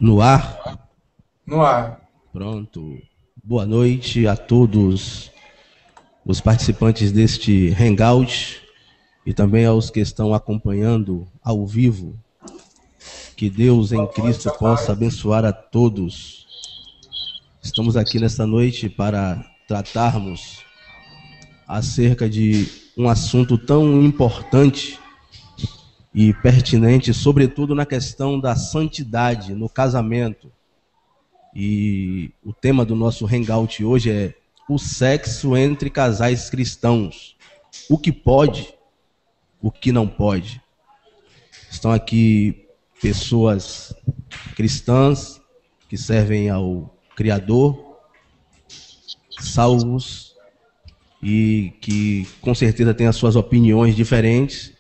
No ar? No ar. Pronto. Boa noite a todos os participantes deste Hangout e também aos que estão acompanhando ao vivo. Que Deus em Cristo possa abençoar a todos. Estamos aqui nesta noite para tratarmos acerca de um assunto tão importante e pertinente, sobretudo na questão da santidade no casamento. E o tema do nosso hangout hoje é o sexo entre casais cristãos. O que pode, o que não pode. Estão aqui pessoas cristãs que servem ao Criador, salvos e que com certeza têm as suas opiniões diferentes,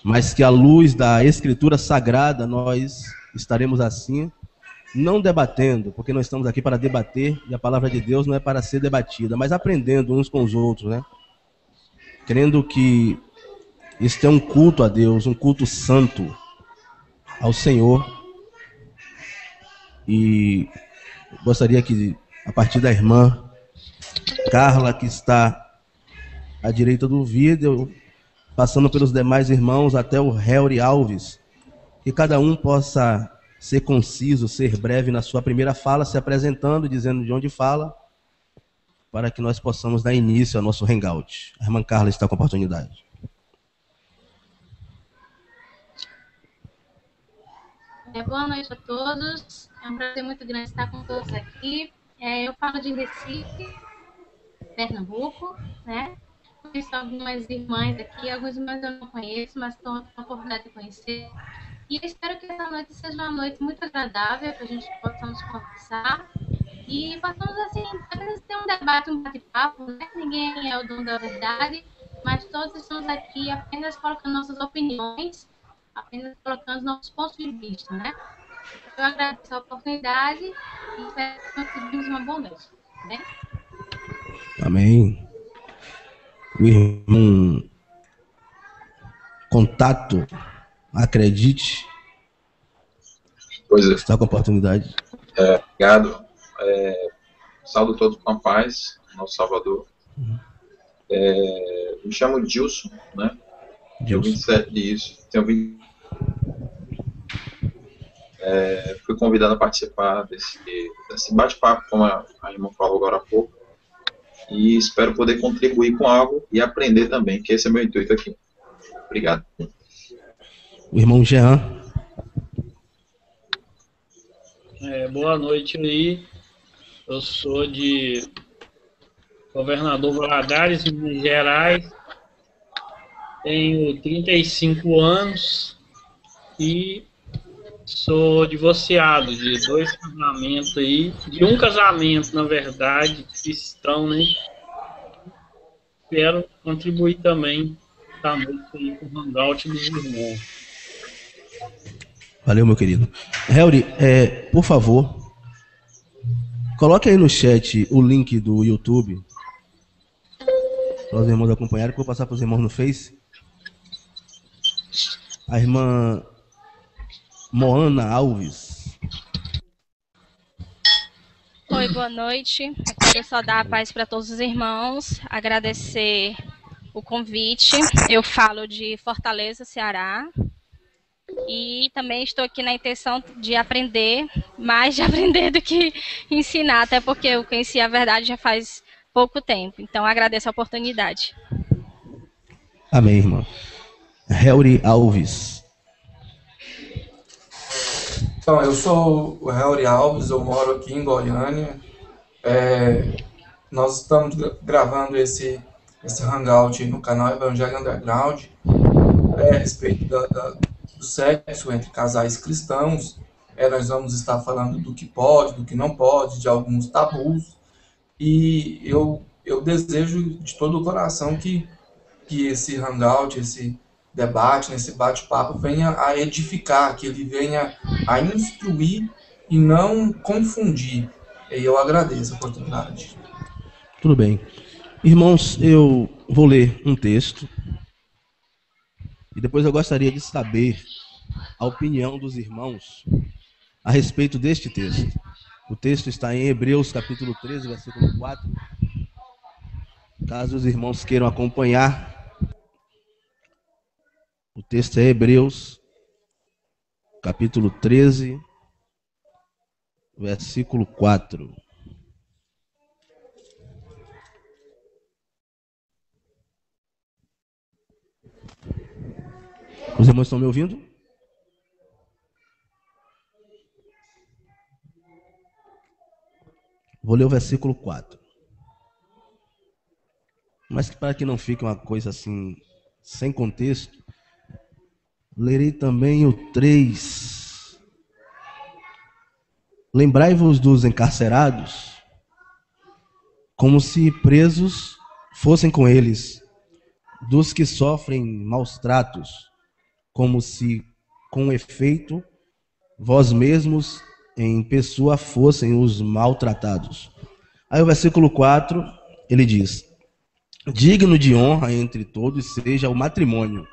mas que à luz da Escritura Sagrada nós estaremos assim, não debatendo, porque nós estamos aqui para debater e a palavra de Deus não é para ser debatida, mas aprendendo uns com os outros, né? Crendo que este é um culto a Deus, um culto santo ao Senhor. E gostaria que, a partir da irmã Carla, que está à direita do vídeo, passando pelos demais irmãos até o Helry Alves, que cada um possa ser conciso, ser breve na sua primeira fala, se apresentando, dizendo de onde fala, para que nós possamos dar início ao nosso hangout. A irmã Carla está com a oportunidade. Boa noite a todos. É um prazer muito grande estar com todos aqui. Eu falo de Recife, Pernambuco, né? Conheço algumas irmãs aqui, algumas irmãs eu não conheço, mas estou com a oportunidade de conhecer. E eu espero que essa noite seja uma noite muito agradável, para a gente possamos conversar e possamos, assim, apenas ter um debate, um bate-papo, né? Ninguém é o dono da verdade, mas todos estamos aqui apenas colocando nossas opiniões, apenas colocando nossos pontos de vista, né? Eu agradeço a oportunidade e espero que conseguimos uma boa noite, tá bem? Amém. O irmão Contato, acredite. Pois é. Está com a oportunidade. Obrigado. Saúdo todos com a paz, nosso Salvador. Me chamo Dilson, né? Tenho 27 dias. Fui convidado a participar desse bate-papo, como a irmã falou agora há pouco. E espero poder contribuir com algo e aprender também, que esse é meu intuito aqui. Obrigado. O irmão Jean. Boa noite aí. Eu sou de Governador Valadares, em Minas Gerais. Tenho 35 anos e sou divorciado de 2 casamentos aí, de um casamento, na verdade, cristão, né? Espero contribuir também esta noite aí com o hangout dos irmãos. Valeu, meu querido. Helry, por favor, coloque aí no chat o link do YouTube para os irmãos acompanharem, que eu vou passar para os irmãos no Face. A irmã Moana Alves. Oi, boa noite. Eu quero só dar a paz para todos os irmãos, agradecer o convite. Eu falo de Fortaleza, Ceará. E também estou aqui na intenção de aprender, mais de aprender do que ensinar, até porque eu conheci a verdade já faz pouco tempo. Então, agradeço a oportunidade. Amém, irmão. Helry Alves. Então, eu sou o Helry Alves, eu moro aqui em Goiânia. Nós estamos gravando esse hangout no canal Evangelho Underground a respeito do sexo entre casais cristãos. Nós vamos estar falando do que pode, do que não pode, de alguns tabus. E eu desejo de todo o coração que esse hangout, esse debate, nesse bate-papo, venha a edificar, que ele venha a instruir e não confundir. E eu agradeço a oportunidade. Tudo bem. Irmãos, eu vou ler um texto e depois eu gostaria de saber a opinião dos irmãos a respeito deste texto. O texto está em Hebreus, capítulo 13, versículo 4. Caso os irmãos queiram acompanhar, o texto é Hebreus, capítulo 13, versículo 4. Os irmãos estão me ouvindo? Vou ler o versículo 4. Mas para que não fique uma coisa assim, sem contexto, lerei também o 3. Lembrai-vos dos encarcerados, como se presos fossem com eles, dos que sofrem maus tratos, como se, com efeito, vós mesmos em pessoa fossem os maltratados. Aí o versículo 4, ele diz: digno de honra entre todos seja o matrimônio,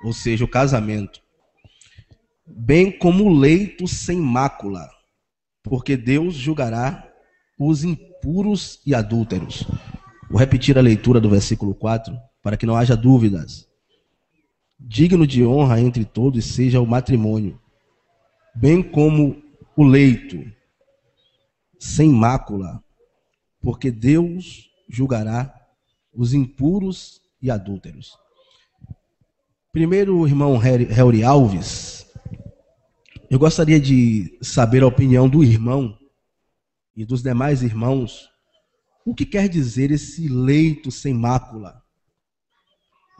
ou seja, o casamento, bem como o leito sem mácula, porque Deus julgará os impuros e adúlteros. Vou repetir a leitura do versículo 4, para que não haja dúvidas. Digno de honra entre todos seja o matrimônio, bem como o leito sem mácula, porque Deus julgará os impuros e adúlteros. Primeiro, o irmão Helry Alves, eu gostaria de saber a opinião do irmão e dos demais irmãos. O que quer dizer esse leito sem mácula?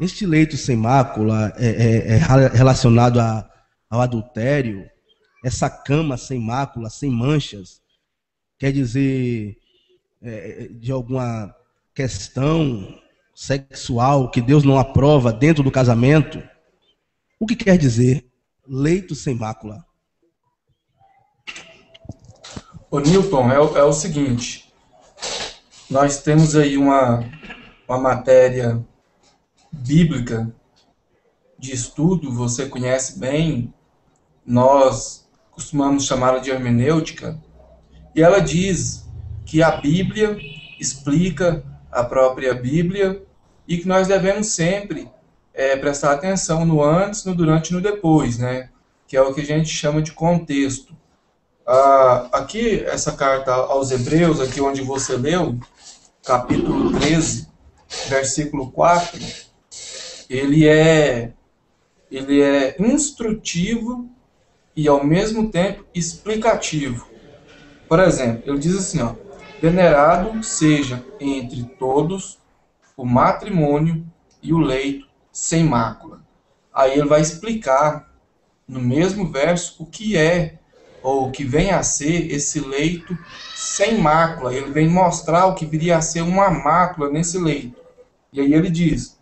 Este leito sem mácula é relacionado ao adultério? Essa cama sem mácula, sem manchas, quer dizer de alguma questão sexual que Deus não aprova dentro do casamento? O que quer dizer leito sem mácula? Ô Newton, é o seguinte, nós temos aí uma matéria bíblica de estudo, você conhece bem, nós costumamos chamá-la de hermenêutica, e ela diz que a Bíblia explica a própria Bíblia e que nós devemos sempre prestar atenção no antes, no durante e no depois, né? Que é o que a gente chama de contexto. Aqui, essa carta aos Hebreus, aqui onde você leu, capítulo 13, versículo 4, ele é instrutivo e, ao mesmo tempo, explicativo. Por exemplo, ele diz assim, ó, venerado seja entre todos o matrimônio e o leito sem mácula. Aí ele vai explicar, no mesmo verso, o que é, ou o que vem a ser esse leito sem mácula. Ele vem mostrar o que viria a ser uma mácula nesse leito. E aí ele diz: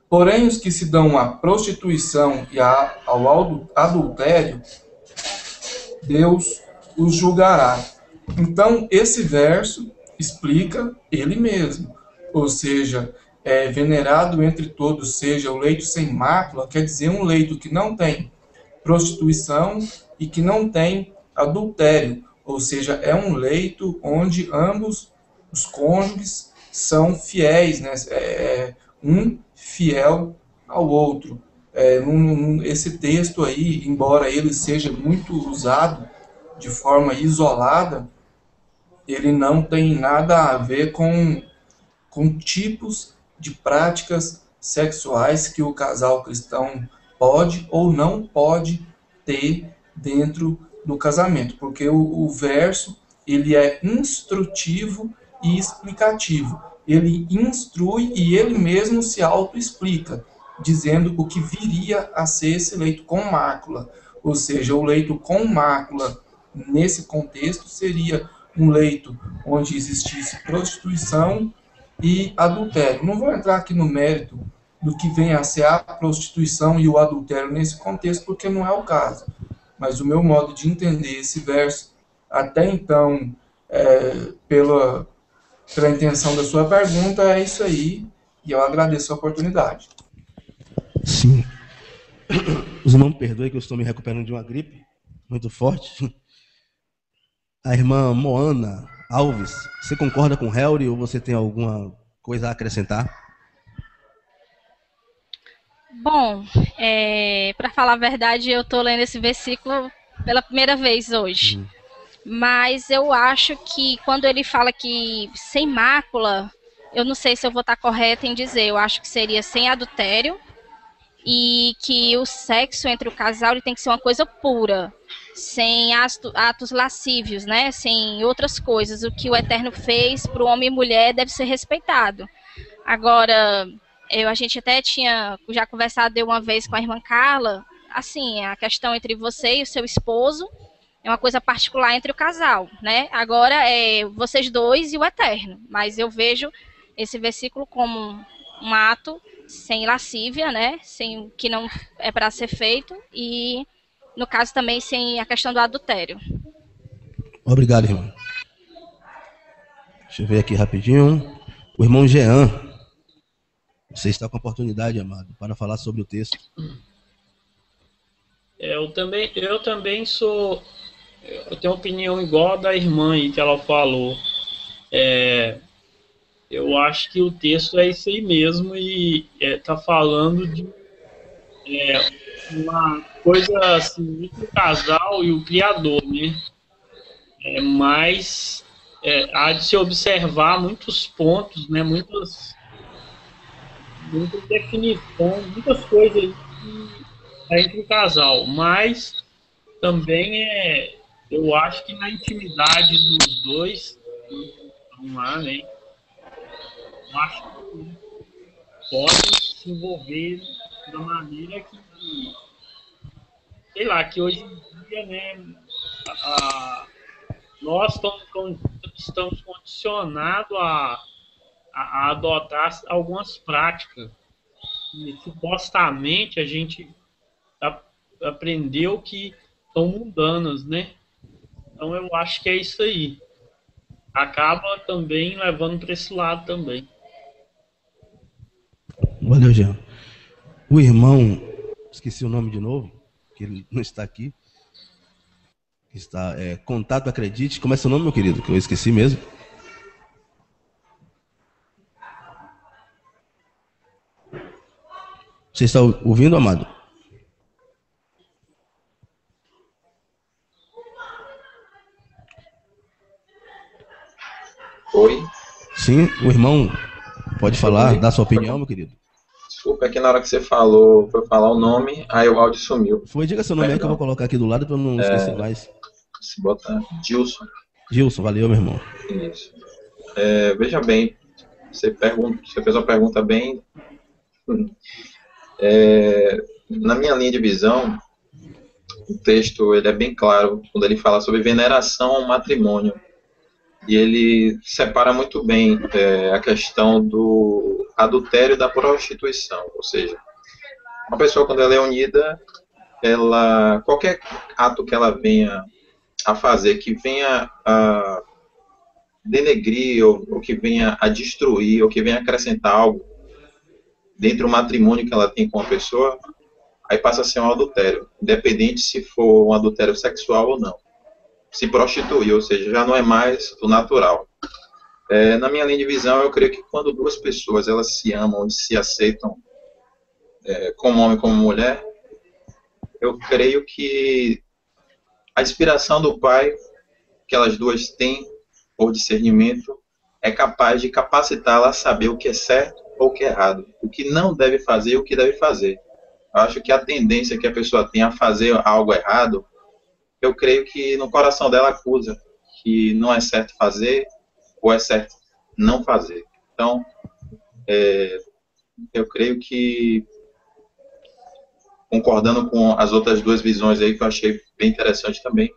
porém, os que se dão à prostituição e ao adultério, Deus os julgará. Então, esse verso explica ele mesmo. Ou seja, venerado entre todos seja o leito sem mácula, quer dizer um leito que não tem prostituição e que não tem adultério. Ou seja, é um leito onde ambos os cônjuges são fiéis, né? Um fiel ao outro. Esse texto aí, embora ele seja muito usado de forma isolada, ele não tem nada a ver com tipos de práticas sexuais que o casal cristão pode ou não pode ter dentro do casamento, porque o verso ele é instrutivo e explicativo. Ele instrui e ele mesmo se auto-explica, dizendo o que viria a ser esse leito com mácula. Ou seja, o leito com mácula, nesse contexto, seria um leito onde existisse prostituição e adultério. Não vou entrar aqui no mérito do que vem a ser a prostituição e o adultério nesse contexto, porque não é o caso. Mas o meu modo de entender esse verso, até então, pela intenção da sua pergunta, é isso aí, e eu agradeço a oportunidade. Sim. Os irmãos me perdoem que eu estou me recuperando de uma gripe, muito forte. A irmã Moana Alves, você concorda com Helry ou você tem alguma coisa a acrescentar? Bom, para falar a verdade, eu estou lendo esse versículo pela primeira vez hoje. Mas eu acho que quando ele fala que sem mácula, eu não sei se eu vou estar correta em dizer, eu acho que seria sem adultério e que o sexo entre o casal ele tem que ser uma coisa pura, sem atos lascívios, né? Sem outras coisas. O que o Eterno fez para o homem e mulher deve ser respeitado. Agora, a gente até tinha já conversado de uma vez com a irmã Carla, assim, a questão entre você e o seu esposo é uma coisa particular entre o casal, né? Agora é vocês dois e o Eterno, mas eu vejo esse versículo como um ato sem lascívia, né? Sem que não é para ser feito e no caso também sem a questão do adultério. Obrigado, irmão. Deixa eu ver aqui rapidinho. O irmão Jean, você está com a oportunidade, amado, para falar sobre o texto. Eu também sou. Eu tenho opinião igual a da irmã aí que ela falou. Eu acho que o texto é isso aí mesmo e tá falando de uma coisa assim entre o casal e o criador, né? Mas há de se observar muitos pontos, né? Muitas definições, muitas coisas aí que entre o casal, mas também eu acho que na intimidade dos dois, vamos lá, né? Eu acho que podem se envolver da maneira que, sei lá, que hoje em dia, né, nós estamos condicionados a adotar algumas práticas e supostamente a gente aprendeu que são mundanas, né? Então eu acho que é isso aí. Acaba também levando para esse lado também. Valeu, Jean. O irmão, esqueci o nome de novo, que ele não está aqui. Está, Contato Acredite. Como é seu nome, meu querido? Que eu esqueci mesmo. Você está ouvindo, amado? Oi? Sim, o irmão pode falar, dar sua opinião, meu querido. Desculpa, é que na hora que você falou, foi falar o nome, aí o áudio sumiu. Foi, diga seu nome aí que eu vou colocar aqui do lado para eu não esquecer mais. Se botar Gilson. Gilson, valeu, meu irmão. Isso. Veja bem, você fez uma pergunta bem... na minha linha de visão, o texto ele é bem claro quando ele fala sobre veneração ao matrimônio. E ele separa muito bem a questão do adultério e da prostituição. Ou seja, uma pessoa quando ela é unida, qualquer ato que ela venha a fazer, que venha a denegrir, ou que venha a destruir, ou que venha a acrescentar algo dentro do matrimônio que ela tem com a pessoa, aí passa a ser um adultério, independente se for um adultério sexual ou não. Se prostituir, ou seja, já não é mais o natural. Na minha linha de visão, eu creio que quando duas pessoas elas se amam e se aceitam como homem e como mulher, eu creio que a inspiração do Pai que elas duas têm, por discernimento, é capaz de capacitá-la a saber o que é certo ou o que é errado, o que não deve fazer e o que deve fazer. Eu acho que a tendência que a pessoa tem a fazer algo errado, eu creio que no coração dela acusa que não é certo fazer ou é certo não fazer. Então, eu creio que, concordando com as outras duas visões aí, que eu achei bem interessante também,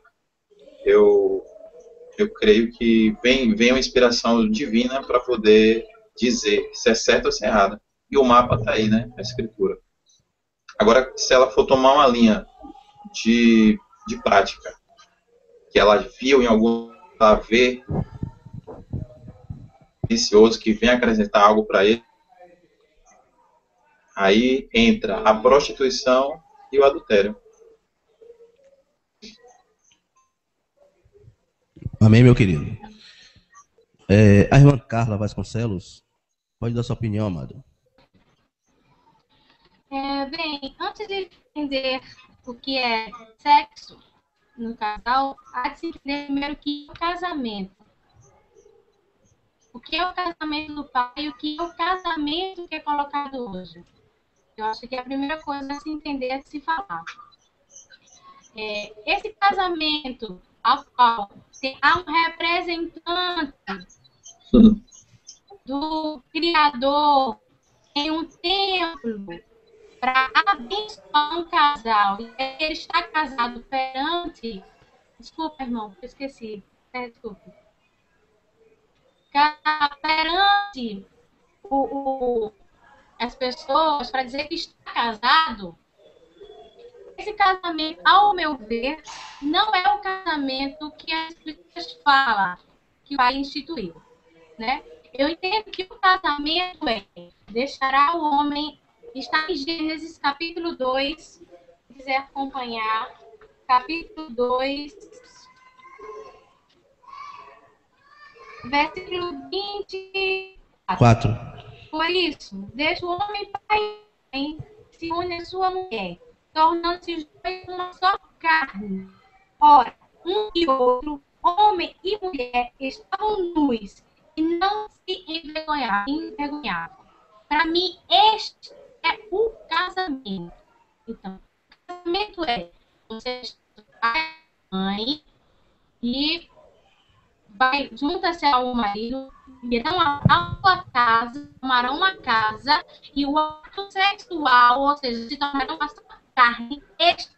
eu creio que vem uma inspiração divina para poder dizer se é certo ou se é errado. E o mapa está aí, né? A escritura. Agora, se ela for tomar uma linha de prática, que ela viu em algum ela vê vicioso que vem acrescentar algo para ele, aí entra a prostituição e o adultério. Amém, meu querido. A irmã Carla Vasconcelos, pode dar sua opinião, amado. Bem, antes de entender o que é sexo no casal, há de se entender primeiro o que é o casamento. O que é o casamento do pai e o que é o casamento que é colocado hoje. Eu acho que é a primeira coisa a se entender, a se falar. Esse casamento ao qual há um representante do Criador em um templo para abençoar um casal. E ele está casado perante... Desculpa, irmão, eu esqueci. Desculpa. Perante as pessoas para dizer que está casado. Esse casamento, ao meu ver, não é o casamento que as Escrituras falam que vai instituir, né? Eu entendo que o casamento deixará o homem, está em Gênesis capítulo 2, se quiser acompanhar, capítulo 2, versículo 24. Por isso, deixa o homem pai e mãe, se une a sua mulher, tornando-se os dois uma só carne. Ora, um e outro, homem e mulher, estavam nus e não se envergonhavam. Para mim, este é o casamento. Então, o casamento é você pai e mãe e junta-se ao marido, irão à sua casa, tomarão uma casa e o ato sexual, ou seja, se tornarão uma só carne. Este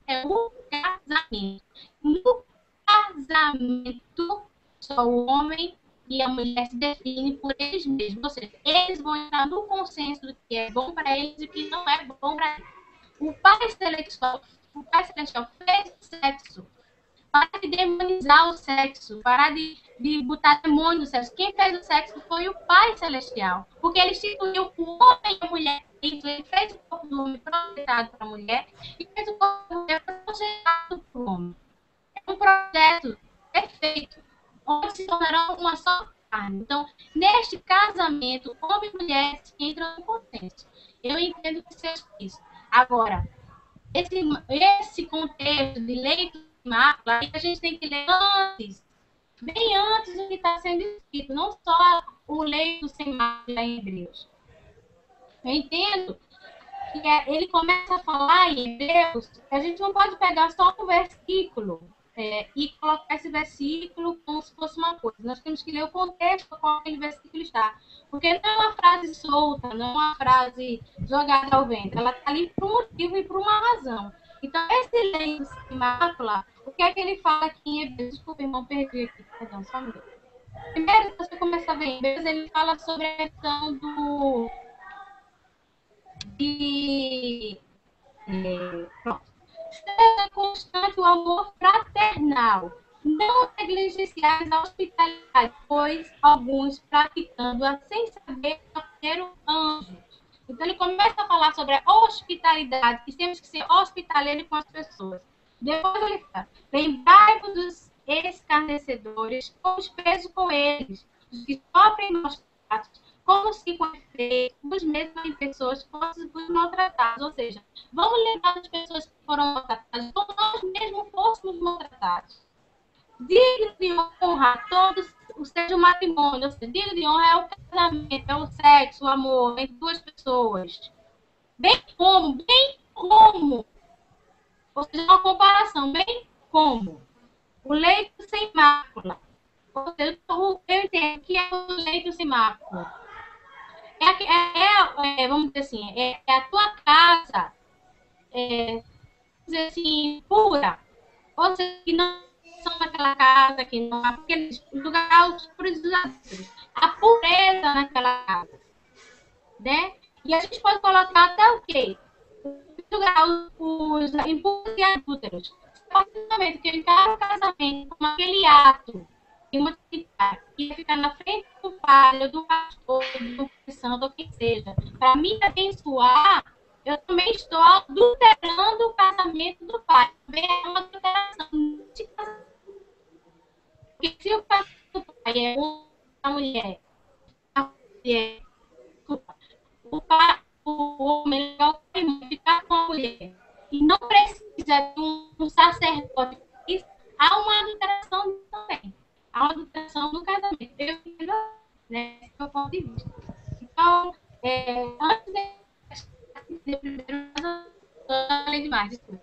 é o casamento. No casamento, só o homem e a mulher se definem por eles mesmos. Ou seja, eles vão entrar no consenso do que é bom para eles e o que não é bom para eles. O Pai Celestial fez sexo para de demonizar o sexo, para de botar demônio no sexo. Quem fez o sexo foi o Pai Celestial, porque ele instituiu o homem e a mulher. Ele fez o corpo do homem projetado para a mulher e fez o corpo da mulher projetado para o homem. É um projeto perfeito, onde se tornarão uma só carne. Então, neste casamento, homem e mulher entram no consenso. Eu entendo que seja isso. Agora, esse contexto de leito de mácula, a gente tem que ler antes, bem antes do que está sendo escrito, não só o leito sem mácula em Hebreus. Eu entendo que ele começa a falar em Hebreus, a gente não pode pegar só um versículo e colocar esse versículo como se fosse uma coisa. Nós temos que ler o contexto com aquele versículo está. Porque não é uma frase solta, não é uma frase jogada ao vento. Ela está ali por um motivo e por uma razão. Então, esse leito sem mácula, o que é que ele fala aqui em Hebreus? Desculpa, irmão, perdi aqui. Perdão, só um minuto. Primeiro, você começa a ver em Hebreus, ele fala sobre a questão pronto. Seja constante o amor fraternal. Não negligenciais a hospitalidade, pois alguns praticando-a sem saber ser anjos. Então ele começa a falar sobre a hospitalidade, que temos que ser hospitaleiros com as pessoas. Depois ele fala, lembrai-vos dos escarnecedores, os presos com eles, os que sofrem maus tratos, como se com efeito os mesmos em pessoas fossem maltratados. Ou seja, vamos lembrar das pessoas que foram maltratadas, como nós mesmos fôssemos maltratados. Digno de honra todos, seja o matrimônio, ou seja, digno de honra é o casamento, é o sexo, o amor entre duas pessoas. Bem como, ou seja, uma comparação, bem como o leito sem mácula. Ou seja, eu entendo que é o leito sem mácula. Vamos dizer assim, é a tua casa, vamos dizer assim, pura. Ou seja, que não são naquela casa, que não há aqueles lugares puros, a pureza naquela casa, né? E a gente pode colocar até o quê? Os impuros e adúlteros. A partir do momento que eu encaro o casamento como aquele ato de uma atividade que ia ficar na frente do padre, do pastor, do santo, ou quem seja, para me abençoar, eu também estou adulterando o casamento do pai. Também é uma adulteração de casamento. Porque se o pai do pai é uma mulher, a mulher, desculpa, o homem é ficar com a mulher e não precisa de um sacerdote, há uma adulteração também. Há uma adulteração no casamento. Eu entendo, né, esse é o meu ponto de vista. Então, antes de primeiro, falei demais, desculpa.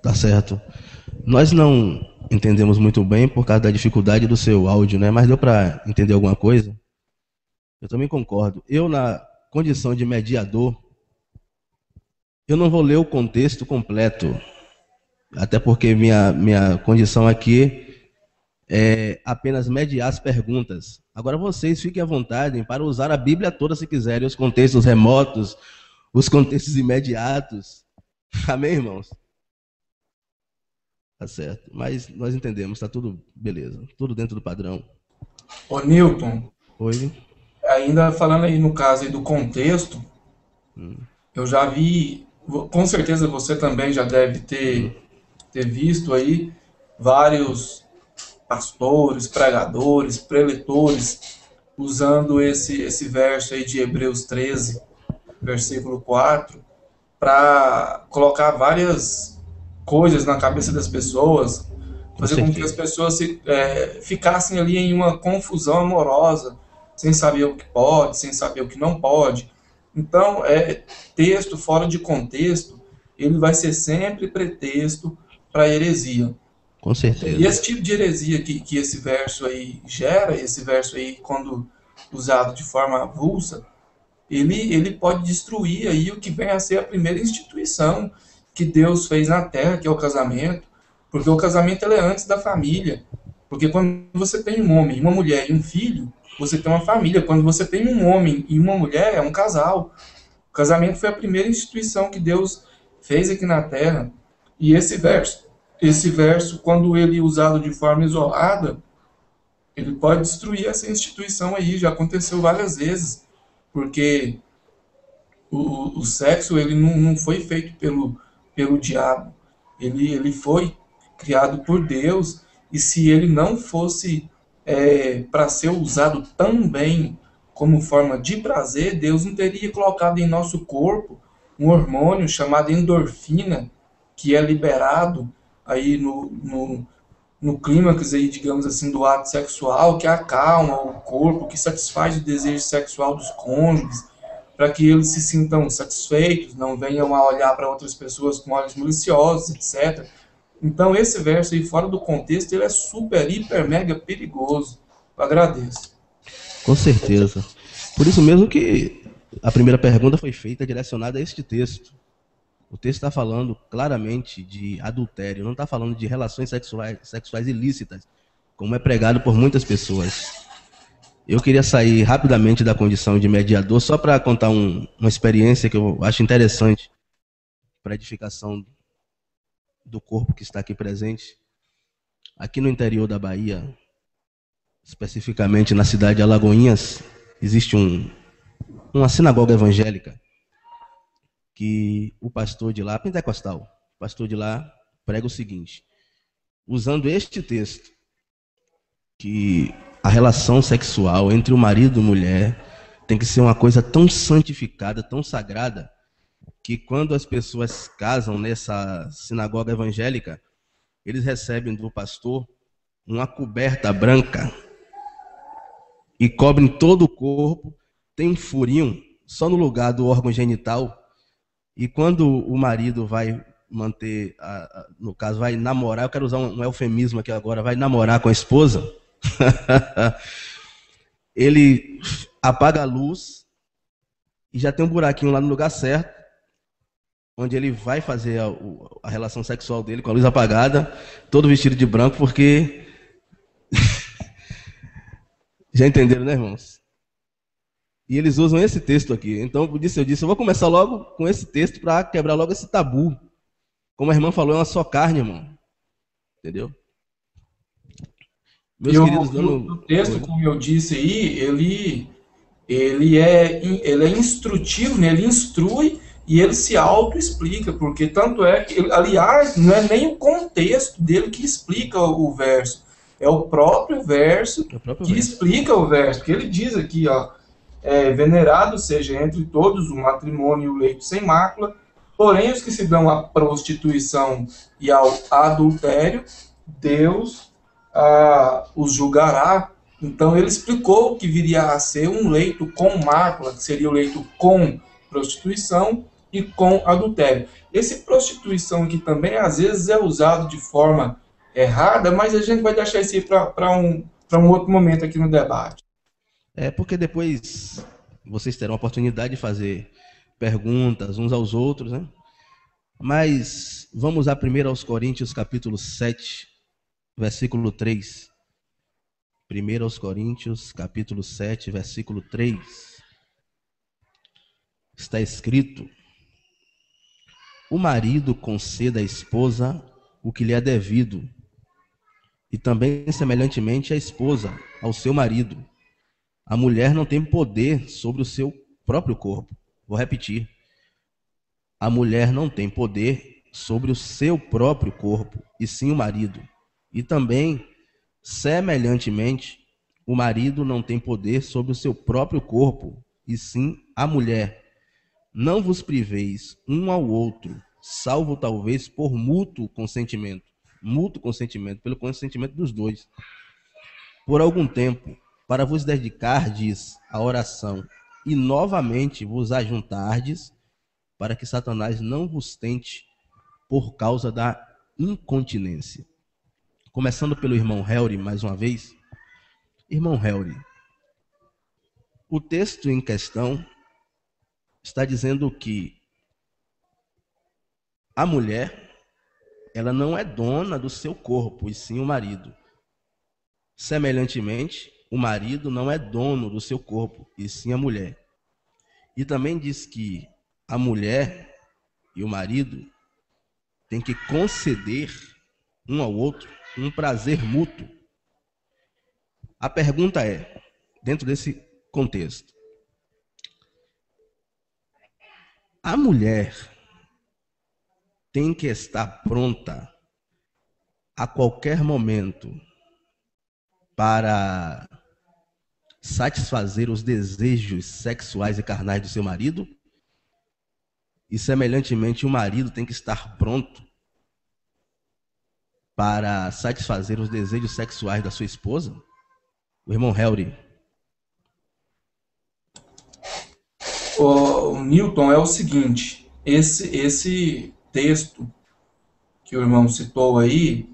Tá certo. Nós não entendemos muito bem por causa da dificuldade do seu áudio, né? Mas deu para entender alguma coisa? Eu também concordo. Eu, na condição de mediador, eu não vou ler o contexto completo, até porque minha condição aqui é apenas mediar as perguntas. Agora vocês fiquem à vontade para usar a Bíblia toda se quiserem, os contextos remotos, os contextos imediatos. Amém, irmãos? Tá certo. Mas nós entendemos, tá tudo beleza, tudo dentro do padrão. Ô, Newton. Oi. Ainda falando aí no caso aí do contexto, eu já vi, com certeza você também já deve ter visto aí vários pastores, pregadores, preletores usando esse verso aí de Hebreus 13, versículo 4, para colocar várias coisas na cabeça das pessoas, fazer com que as pessoas ficassem ali em uma confusão amorosa, sem saber o que pode, sem saber o que não pode. Então, texto fora de contexto, ele vai ser sempre pretexto para heresia. Com certeza. E esse tipo de heresia que esse verso aí gera, esse verso aí, quando usado de forma avulsa, ele pode destruir aí o que vem a ser a primeira instituição que Deus fez na Terra, que é o casamento, porque o casamento ele é antes da família. Porque quando você tem um homem, uma mulher e um filho, você tem uma família. Quando você tem um homem e uma mulher, é um casal. O casamento foi a primeira instituição que Deus fez aqui na Terra. E esse verso, quando ele usado de forma isolada, ele pode destruir essa instituição aí. Já aconteceu várias vezes, porque o sexo ele não foi feito pelo diabo. Ele foi criado por Deus, e se ele não fosse para ser usado também como forma de prazer, Deus não teria colocado em nosso corpo um hormônio chamado endorfina, que é liberado aí no clímax aí, digamos assim, do ato sexual, que acalma o corpo, que satisfaz o desejo sexual dos cônjuges, para que eles se sintam satisfeitos, não venham a olhar para outras pessoas com olhos maliciosos, etc. Então, esse verso aí, fora do contexto, ele é super, hiper, mega perigoso. Eu agradeço. Com certeza. Por isso mesmo que a primeira pergunta foi feita direcionada a este texto. O texto está falando claramente de adultério, não está falando de relações sexuais ilícitas, como é pregado por muitas pessoas. Eu queria sair rapidamente da condição de mediador, só para contar uma experiência que eu acho interessante para a edificação do corpo que está aqui presente. Aqui no interior da Bahia, especificamente na cidade de Alagoinhas, existe uma sinagoga evangélica que o pastor de lá, pentecostal, o pastor de lá prega o seguinte, usando este texto, que a relação sexual entre o marido e a mulher tem que ser uma coisa tão santificada, tão sagrada, que quando as pessoas casam nessa sinagoga evangélica, eles recebem do pastor uma coberta branca e cobrem todo o corpo, tem um furinho só no lugar do órgão genital, e quando o marido vai manter, no caso, vai namorar, eu quero usar um eufemismo aqui agora, vai namorar com a esposa, ele apaga a luz e já tem um buraquinho lá no lugar certo, onde ele vai fazer a relação sexual dele com a luz apagada, todo vestido de branco, porque... Já entenderam, né, irmãos? E eles usam esse texto aqui. Então, eu disse, eu vou começar logo com esse texto para quebrar logo esse tabu. Como a irmã falou, é uma só carne, irmão. Entendeu? Meus queridos, o texto, como eu disse aí, ele é instrutivo, né? Ele instrui e ele se auto-explica, porque tanto é que, aliás, não é nem o contexto dele que explica o verso, É o próprio verso É o próprio que verso. explica o verso, porque ele diz aqui, ó, venerado seja entre todos o matrimônio e o leito sem mácula, porém os que se dão à prostituição e ao adultério, Deus os julgará. Então ele explicou que viria a ser um leito com mácula, que seria o leito com prostituição e com adultério. Esse prostituição aqui também às vezes é usado de forma errada, mas a gente vai deixar isso aí para um outro momento aqui no debate. É porque depois vocês terão a oportunidade de fazer perguntas uns aos outros, né? Mas vamos lá primeiro aos Coríntios, capítulo 7, versículo 3. 1 aos Coríntios, capítulo 7, versículo 3. Está escrito: o marido conceda à esposa o que lhe é devido, e também semelhantemente a esposa ao seu marido. A mulher não tem poder sobre o seu próprio corpo. Vou repetir. A mulher não tem poder sobre o seu próprio corpo, e sim o marido. E também, semelhantemente, o marido não tem poder sobre o seu próprio corpo, e sim a mulher. Não vos priveis um ao outro, salvo talvez por mútuo consentimento. Mútuo consentimento, pelo consentimento dos dois. Por algum tempo, para vos dedicardes à oração e novamente vos ajuntardes, para que Satanás não vos tente por causa da incontinência. Começando pelo irmão Helry, mais uma vez. Irmão Helry, o texto em questão está dizendo que a mulher, ela não é dona do seu corpo, e sim o marido. Semelhantemente, o marido não é dono do seu corpo, e sim a mulher. E também diz que a mulher e o marido têm que conceder um ao outro um prazer mútuo. A pergunta é, dentro desse contexto, a mulher tem que estar pronta a qualquer momento para satisfazer os desejos sexuais e carnais do seu marido? E, semelhantemente, o marido tem que estar pronto para satisfazer os desejos sexuais da sua esposa? O irmão Helry. O Newton, é o seguinte, esse texto que o irmão citou aí,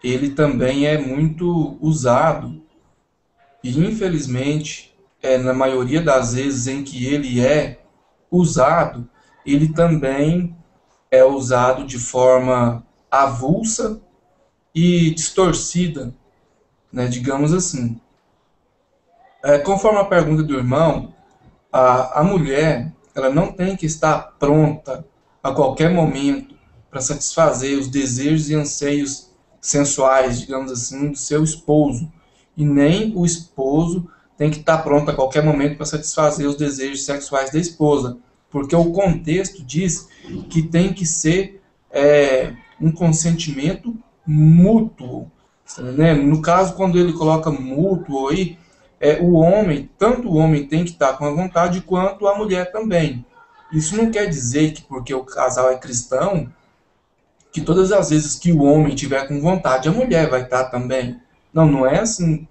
ele também é muito usado e, infelizmente, na maioria das vezes em que ele é usado, ele também é usado de forma avulsa e distorcida, né, digamos assim. Conforme a pergunta do irmão, a mulher, ela não tem que estar pronta a qualquer momento para satisfazer os desejos e anseios sensuais, digamos assim, do seu esposo. E nem o esposo tem que estar pronto a qualquer momento para satisfazer os desejos sexuais da esposa. Porque o contexto diz que tem que ser um consentimento mútuo. Né? No caso, quando ele coloca mútuo aí, o homem, tanto o homem tem que estar com a vontade, quanto a mulher também. Isso não quer dizer que porque o casal é cristão, que todas as vezes que o homem tiver com vontade, a mulher vai estar também. Não, não é assim.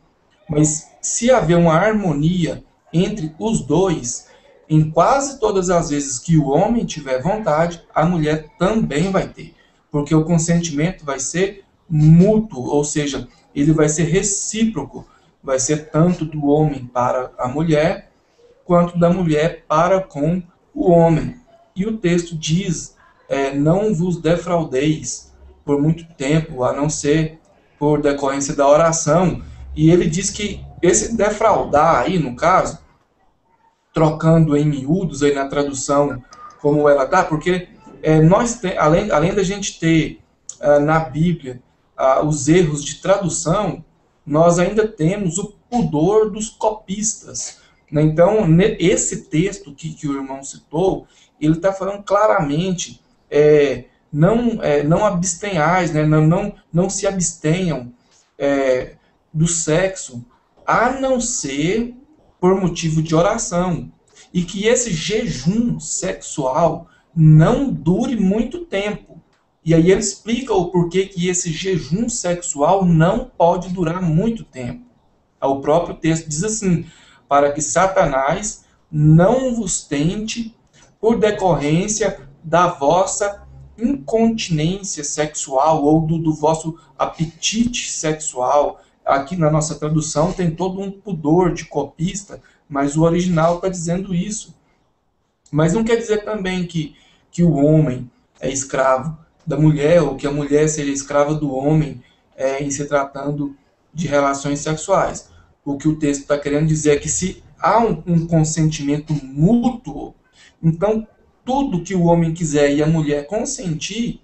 Mas se haver uma harmonia entre os dois, em quase todas as vezes que o homem tiver vontade, a mulher também vai ter. Porque o consentimento vai ser mútuo, ou seja, ele vai ser recíproco. Vai ser tanto do homem para a mulher, quanto da mulher para com o homem. E o texto diz, não vos defraudeis por muito tempo, a não ser por decorrência da oração. E ele diz que esse defraudar aí, no caso, trocando em miúdos aí na tradução como ela está, porque nós além da gente ter na Bíblia os erros de tradução, nós ainda temos o pudor dos copistas. Né? Então, esse texto que o irmão citou, ele está falando claramente, não abstenhais, né? não se abstenham do sexo, a não ser por motivo de oração. E que esse jejum sexual não dure muito tempo. E aí ele explica o porquê que esse jejum sexual não pode durar muito tempo. O próprio texto diz assim: para que Satanás não vos tente por decorrência da vossa incontinência sexual ou do vosso apetite sexual. Aqui na nossa tradução tem todo um pudor de copista, mas o original está dizendo isso. Mas não quer dizer também que o homem é escravo da mulher, ou que a mulher seria escrava do homem em se tratando de relações sexuais. O que o texto está querendo dizer é que se há um consentimento mútuo, então tudo que o homem quiser e a mulher consentir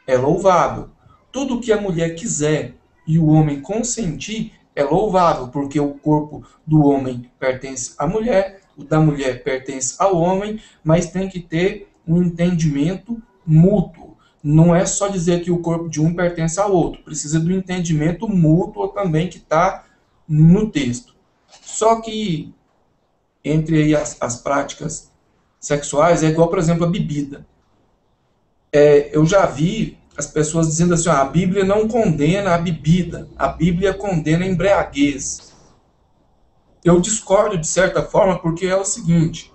é louvável. Tudo que a mulher quiser e o homem consentir é louvável, porque o corpo do homem pertence à mulher, o da mulher pertence ao homem, mas tem que ter um entendimento mútuo. Não é só dizer que o corpo de um pertence ao outro, precisa do entendimento mútuo também que está no texto. Só que entre aí as práticas sexuais é igual, por exemplo, a bebida. Eu já vi as pessoas dizendo assim: a Bíblia não condena a bebida, a Bíblia condena a embriaguez. Eu discordo de certa forma, porque é o seguinte: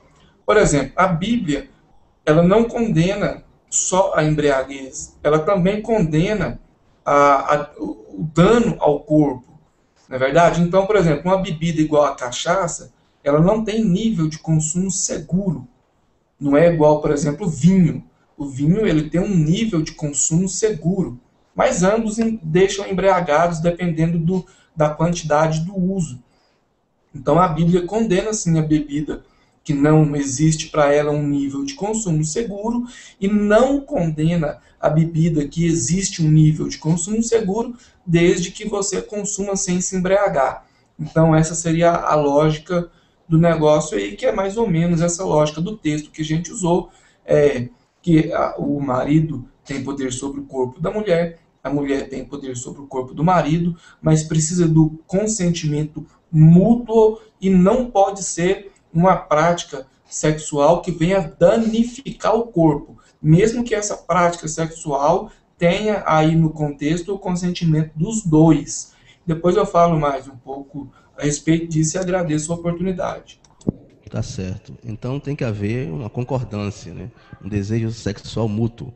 por exemplo, a Bíblia ela não condena só a embriaguez, ela também condena o dano ao corpo, não é verdade? Então, por exemplo, uma bebida igual a cachaça, ela não tem nível de consumo seguro. Não é igual, por exemplo, o vinho. O vinho ele tem um nível de consumo seguro, mas ambos deixam embriagados dependendo da quantidade do uso. Então a Bíblia condena sim a bebida que não existe para ela um nível de consumo seguro e não condena a bebida que existe um nível de consumo seguro desde que você consuma sem se embriagar. Então essa seria a lógica do negócio aí, que é mais ou menos essa lógica do texto que a gente usou, que o marido tem poder sobre o corpo da mulher, a mulher tem poder sobre o corpo do marido, mas precisa do consentimento mútuo e não pode ser uma prática sexual que venha danificar o corpo, mesmo que essa prática sexual tenha aí no contexto o consentimento dos dois. Depois eu falo mais um pouco a respeito disso e agradeço a oportunidade. Tá certo. Então tem que haver uma concordância, né? Um desejo sexual mútuo.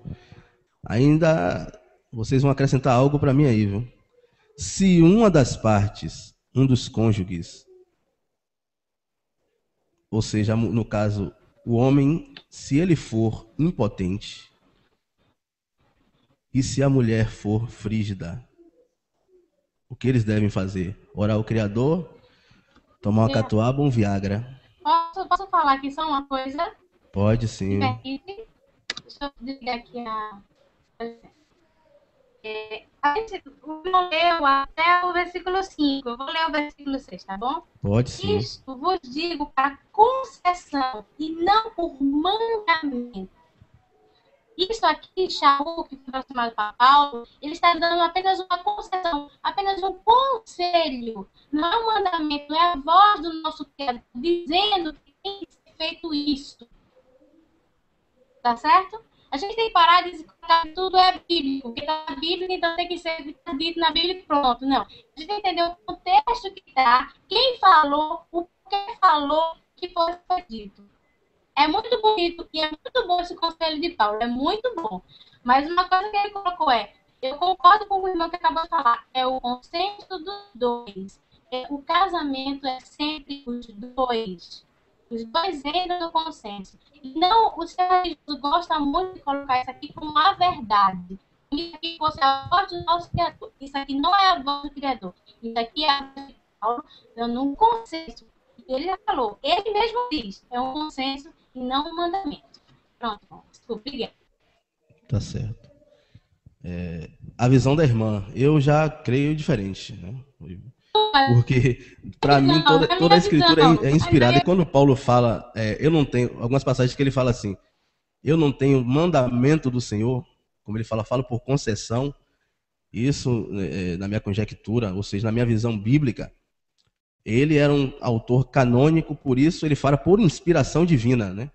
Ainda vocês vão acrescentar algo para mim aí, viu? Se uma das partes, um dos cônjuges, ou seja, no caso, o homem, se ele for impotente, e se a mulher for frígida, o que eles devem fazer? Orar ao Criador, tomar uma catuaba ou um Viagra? Posso falar aqui só uma coisa? Pode sim. Deixa eu desligar aqui a gente não leu até o versículo 5. Eu vou ler o versículo 6, tá bom? Pode sim. Isto vos digo para concessão e não por mandamento. Isso aqui, Shaul, que foi aproximado para Paulo, ele está dando apenas uma concessão, apenas um conselho. Não é um mandamento, não é a voz do nosso Criador dizendo que tem que ser feito isso. Tá certo? A gente tem que parar de dizer que tudo é bíblico, porque está na Bíblia, então tem que ser dito na Bíblia e pronto. Não. A gente tem que entender o contexto que está, quem falou, o que falou, que foi dito. É muito bonito e é muito bom esse conselho de Paulo, é muito bom. Mas uma coisa que ele colocou eu concordo com o irmão que acabou de falar, é o consenso dos dois. O casamento é sempre os dois. Os dois entram no consenso. E não, o Senhor Jesus gosta muito de colocar isso aqui como a verdade. Isso aqui fosse a voz do nosso Criador. Isso aqui não é a voz do Criador. Isso aqui é a voz de Paulo dando um consenso. Ele já falou, ele mesmo diz, é um consenso e não um mandamento. Pronto, desculpa, obrigada. Tá certo. A visão da irmã, eu já creio diferente, né? Porque, para mim, toda a escritura é inspirada. E quando Paulo fala, eu não tenho, algumas passagens que ele fala assim, eu não tenho mandamento do Senhor, como ele fala por concessão, Isso, na minha conjectura, ou seja, na minha visão bíblica, ele era um autor canônico, por isso ele fala por inspiração divina, né?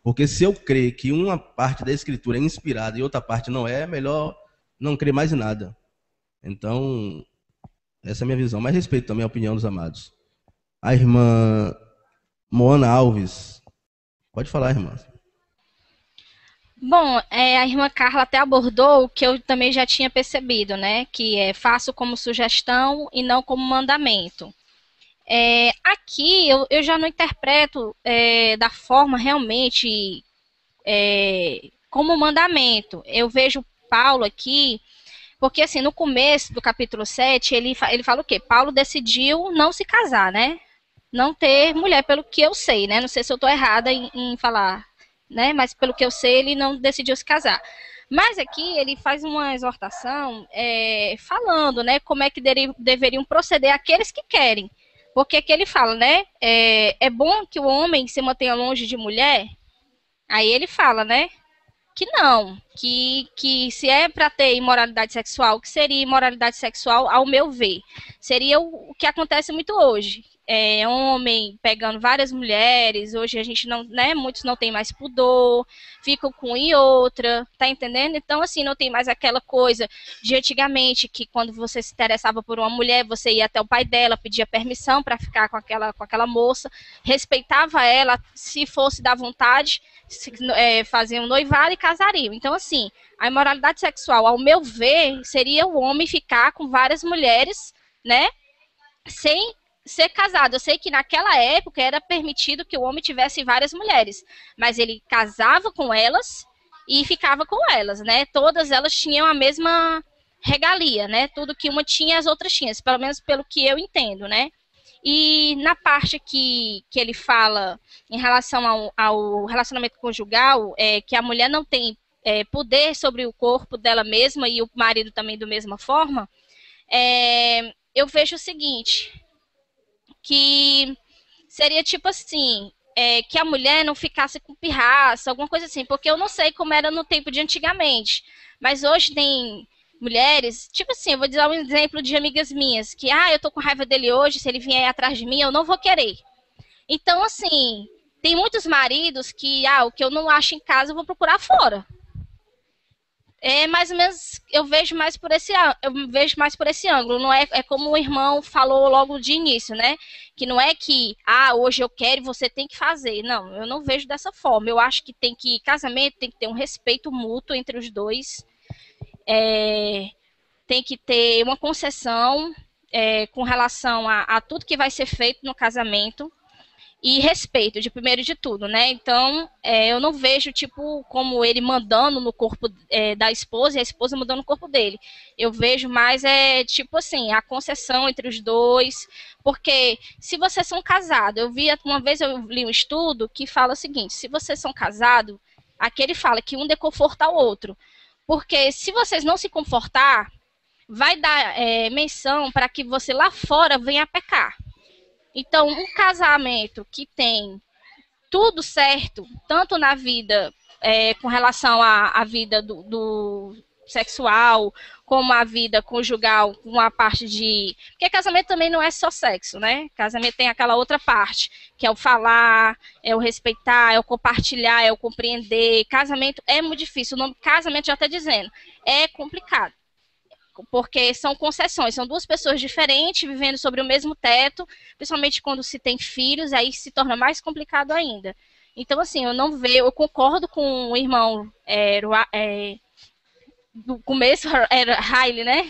Porque se eu crer que uma parte da escritura é inspirada e outra parte não é, melhor não crer mais em nada. Então, essa é a minha visão. Mas respeito também a opinião dos amados. A irmã Moana Alves. Pode falar, irmã. Bom, a irmã Carla até abordou o que eu também já tinha percebido, né? Que é faço como sugestão e não como mandamento. Aqui eu já não interpreto da forma realmente como mandamento. Eu vejo Paulo aqui, porque assim, no começo do capítulo 7, ele fala o quê? Paulo decidiu não se casar, né? Não ter mulher, pelo que eu sei, né? Não sei se eu estou errada em falar, né? Mas pelo que eu sei, ele não decidiu se casar. Mas aqui ele faz uma exortação falando, né? Como é que deveriam proceder aqueles que querem. Porque aqui ele fala, né? É bom que o homem se mantenha longe de mulher. Aí ele fala, né? Que não, que se é para ter imoralidade sexual, que seria imoralidade sexual, ao meu ver, seria o que acontece muito hoje. Homem pegando várias mulheres, hoje a gente não, né, muitos não tem mais pudor, ficam com uma e outra, tá entendendo? Então, assim, não tem mais aquela coisa de antigamente, que quando você se interessava por uma mulher, você ia até o pai dela, pedia permissão para ficar com aquela moça, respeitava ela, se fosse da vontade, faziam um noivado e casariam. Então, assim, a imoralidade sexual, ao meu ver, seria o homem ficar com várias mulheres, né, sem ser casado. Eu sei que naquela época era permitido que o homem tivesse várias mulheres, mas ele casava com elas e ficava com elas, né? Todas elas tinham a mesma regalia, né? Tudo que uma tinha, as outras tinham, pelo menos pelo que eu entendo, né? E na parte que ele fala em relação ao relacionamento conjugal, que a mulher não tem poder sobre o corpo dela mesma e o marido também da mesma forma, eu vejo o seguinte, que seria tipo assim, que a mulher não ficasse com pirraça, alguma coisa assim, porque eu não sei como era no tempo de antigamente, mas hoje tem mulheres, tipo assim, eu vou dar um exemplo de amigas minhas, que, eu tô com raiva dele hoje, se ele vier atrás de mim, eu não vou querer. Então, assim, tem muitos maridos que, o que eu não acho em casa, eu vou procurar fora. Mais ou menos, eu vejo mais por esse ângulo. Não é como o irmão falou logo de início, né? Que não é que, hoje eu quero e você tem que fazer. Não, eu não vejo dessa forma. Eu acho que casamento tem que ter um respeito mútuo entre os dois. Tem que ter uma concessão com relação a tudo que vai ser feito no casamento. E respeito, de primeiro de tudo, né? Então, eu não vejo, tipo, como ele mandando no corpo da esposa e a esposa mandando no corpo dele. Eu vejo mais, tipo assim, a concessão entre os dois. Porque se vocês são casados, uma vez eu li um estudo que fala o seguinte, se vocês são casados, aqui ele fala que um dê conforto ao outro. Porque se vocês não se confortar, vai dar menção para que você lá fora venha a pecar. Então, um casamento que tem tudo certo, tanto na vida, com relação à vida do sexual, como a vida conjugal, com a parte de... Porque casamento também não é só sexo, né? Casamento tem aquela outra parte, que é o falar, é o respeitar, é o compartilhar, é o compreender. Casamento é muito difícil, o nome casamento já está dizendo, é complicado. Porque são concessões, são duas pessoas diferentes vivendo sobre o mesmo teto, principalmente quando se tem filhos, aí se torna mais complicado ainda. Então, assim, eu concordo com o irmão do começo, era Riley, né?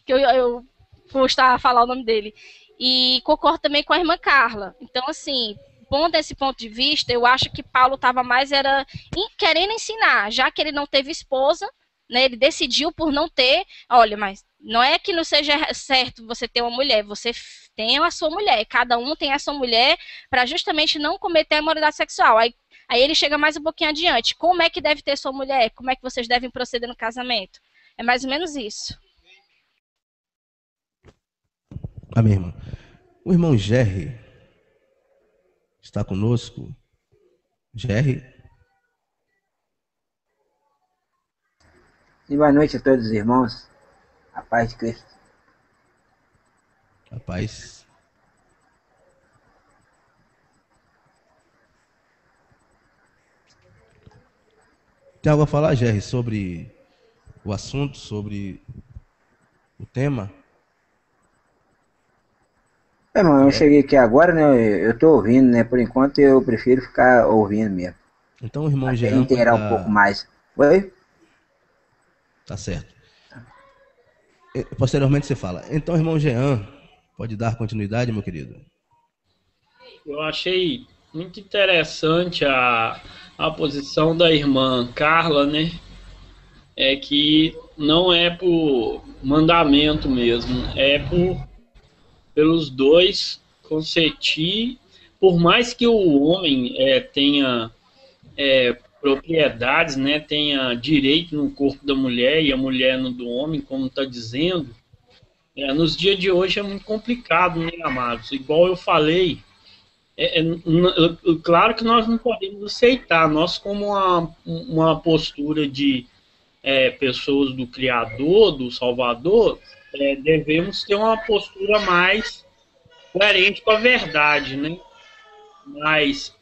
Que eu gostava de falar o nome dele. E concordo também com a irmã Carla. Então, assim, pondo esse ponto de vista, eu acho que Paulo estava mais querendo ensinar, já que ele não teve esposa, né, ele decidiu por não ter, olha, mas não é que não seja certo você ter uma mulher, você tem a sua mulher, cada um tem a sua mulher para justamente não cometer a imoralidade sexual. Aí ele chega mais um pouquinho adiante, como é que deve ter sua mulher, como é que vocês devem proceder no casamento? É mais ou menos isso. Amém, irmão. O irmão Jerry está conosco. Jerry? E boa noite a todos os irmãos. A paz de Cristo. Rapaz. Tem algo a falar, Jerry, sobre o assunto, sobre o tema? Irmão, eu cheguei aqui agora, né? Eu tô ouvindo, né? Por enquanto eu prefiro ficar ouvindo mesmo. Então o irmão Até Jean pode inteirar um pouco dar... mais. Oi? Tá certo. Posteriormente você fala. Então, irmão Jean, pode dar continuidade, meu querido? Eu achei muito interessante a posição da irmã Carla, né? É que não é por mandamento mesmo, é pelos dois consentir, por mais que o homem tenha propriedades, né, tenha direito no corpo da mulher e a mulher no do homem, como está dizendo, nos dias de hoje é muito complicado, né, amados? Igual eu falei, claro que nós não podemos aceitar, nós como uma postura de pessoas do Criador, do Salvador, devemos ter uma postura mais coerente com a verdade, né? Mas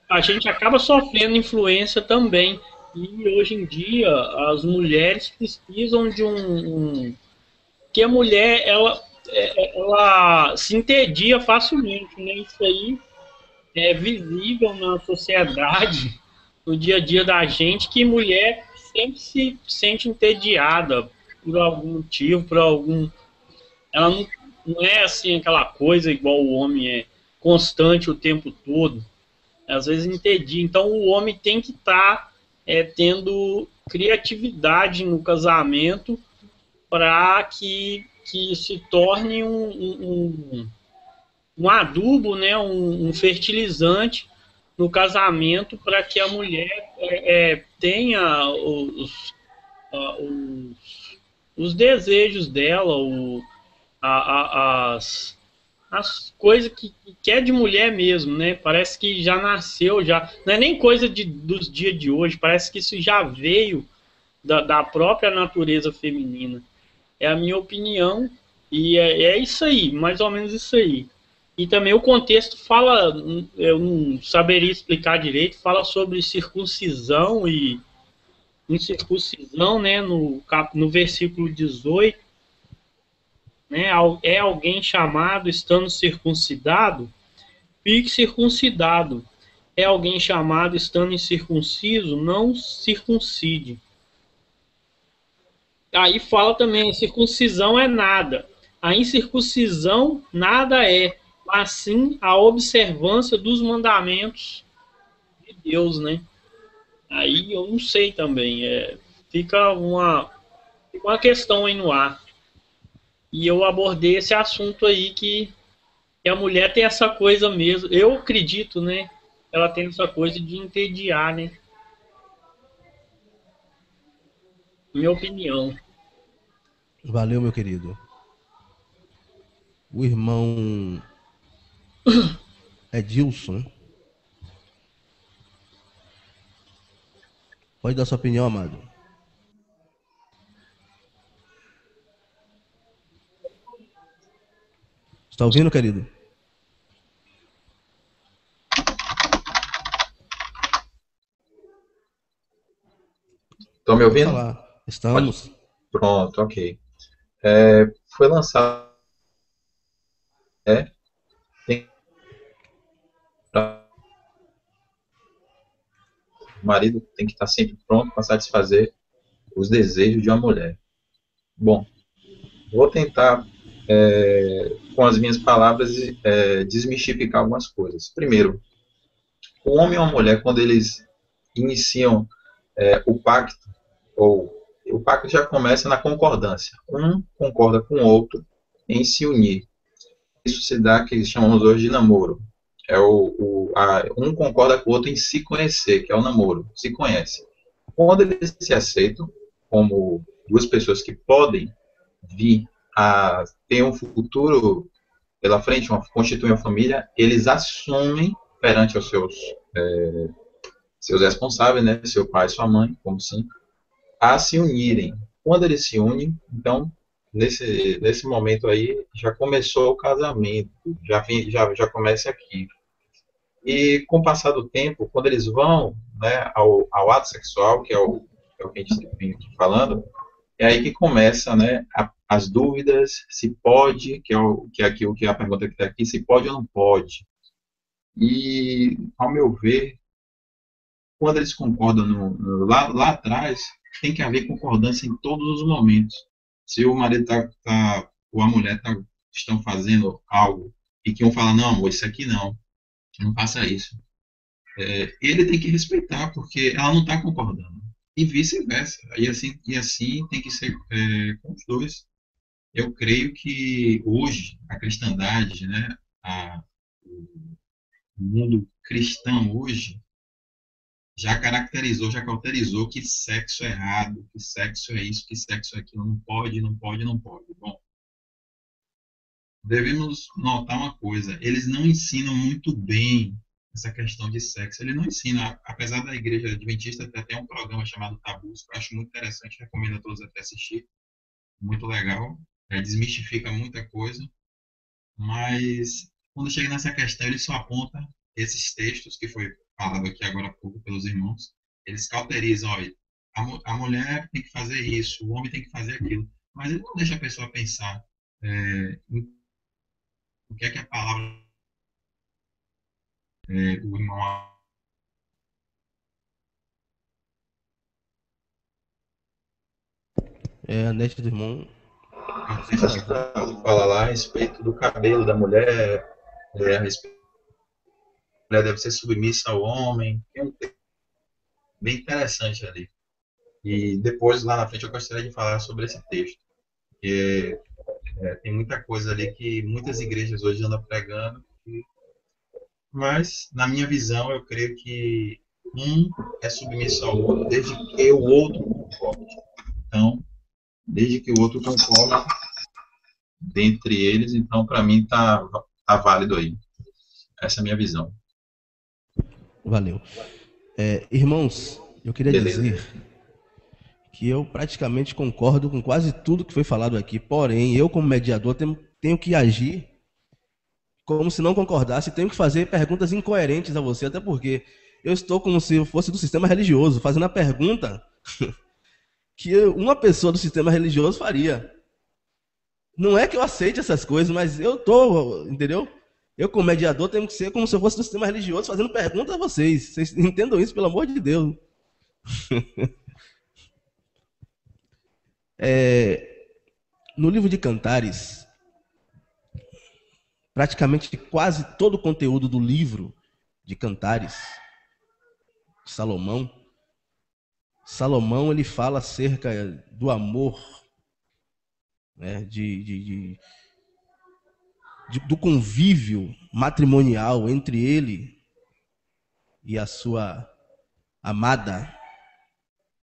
a gente acaba sofrendo influência também. E hoje em dia as mulheres precisam de que a mulher ela se entedia facilmente, né? Isso aí é visível na sociedade, no dia a dia da gente, que mulher sempre se sente entediada por algum motivo, por algum... Ela não é assim aquela coisa igual o homem é constante o tempo todo. Às vezes entendi. Então o homem tem que estar tendo criatividade no casamento para que se torne um adubo, né, um fertilizante no casamento, para que a mulher tenha os desejos dela, as coisas que é de mulher mesmo, né? Parece que já nasceu, já não é nem coisa dos dias de hoje, parece que isso já veio da própria natureza feminina. É a minha opinião, e é isso aí, mais ou menos isso aí. E também o contexto fala, eu não saberia explicar direito, fala sobre circuncisão e incircuncisão, né, no versículo 18, né, é alguém chamado estando circuncidado, fique circuncidado. É alguém chamado estando incircunciso, não circuncide. Aí fala também, a circuncisão é nada. A incircuncisão nada é, mas sim a observância dos mandamentos de Deus, né? Aí eu não sei também, fica uma questão aí no ar. E eu abordei esse assunto aí que a mulher tem essa coisa mesmo, eu acredito, né? Ela tem essa coisa de entediar, né? Minha opinião. Valeu, meu querido. O irmão Edilson. Pode dar sua opinião, amado. Está ouvindo, querido? Estão me ouvindo? Falar. Estamos. Pronto, ok. Foi lançado. O marido tem que estar sempre pronto para satisfazer os desejos de uma mulher. Bom, vou tentar, com as minhas palavras, desmistificar algumas coisas. Primeiro, o homem e a mulher, quando eles iniciam o pacto, o pacto já começa na concordância. Um concorda com o outro em se unir. Isso se dá, que chamamos hoje de namoro. Um concorda com o outro em se conhecer, que é o namoro, se conhece. Quando eles se aceitam como duas pessoas que podem vir a ter um futuro pela frente, constituir uma família, eles assumem perante os seus responsáveis, né, seu pai e sua mãe, como sim, a se unirem. Quando eles se unem, então, nesse momento aí, já começou o casamento, já começa aqui. E com o passar do tempo, quando eles vão, né, ao ato sexual, que é o que a gente vem aqui falando, é aí que começa, né, as dúvidas, se pode, que é aqui o que a pergunta que está aqui, se pode ou não pode. E, ao meu ver, quando eles concordam lá atrás, tem que haver concordância em todos os momentos. Se o marido ou a mulher estão fazendo algo e que um fala, não, amor, isso aqui não faça isso. Ele tem que respeitar, porque ela não está concordando. E vice-versa. E assim tem que ser com os dois. Eu creio que hoje a cristandade, né, o mundo cristão hoje, já caracterizou, já cauterizou que sexo é errado, que sexo é isso, que sexo é aquilo, não pode, não pode, não pode. Bom, devemos notar uma coisa, eles não ensinam muito bem essa questão de sexo, eles não ensinam, apesar da igreja adventista ter até um programa chamado Tabus, que eu acho muito interessante, recomendo a todos até assistir, muito legal, desmistifica muita coisa, mas quando chega nessa questão, ele só aponta esses textos que foi falado aqui agora há pouco pelos irmãos, eles cauterizam, olha, a mulher tem que fazer isso, o homem tem que fazer aquilo, mas ele não deixa a pessoa pensar em o que é que a palavra, o irmão... A net do irmão. Fala lá a respeito do cabelo da mulher, a respeito da mulher deve ser submissa ao homem, é um texto bem interessante ali. E depois, lá na frente, eu gostaria de falar sobre esse texto, porque tem muita coisa ali que muitas igrejas hoje andam pregando, mas, na minha visão, eu creio que um é submisso ao outro, desde que o outro concorde. Então, desde que o outro concorde dentre eles, então, para mim, tá válido aí. Essa é a minha visão. Valeu. Irmãos, eu queria dizer que eu praticamente concordo com quase tudo que foi falado aqui, porém, eu como mediador tenho que agir como se não concordasse, tenho que fazer perguntas incoerentes a você, até porque eu estou como se eu fosse do sistema religioso, fazendo a pergunta que uma pessoa do sistema religioso faria. Não é que eu aceite essas coisas, mas eu tô, entendeu? Eu como mediador tenho que ser como se eu fosse do sistema religioso, fazendo perguntas a vocês. Vocês entendam isso, pelo amor de Deus. No livro de Cantares, praticamente quase todo o conteúdo do livro de Cantares, de Salomão ele fala acerca do amor, né, do convívio matrimonial entre ele e a sua amada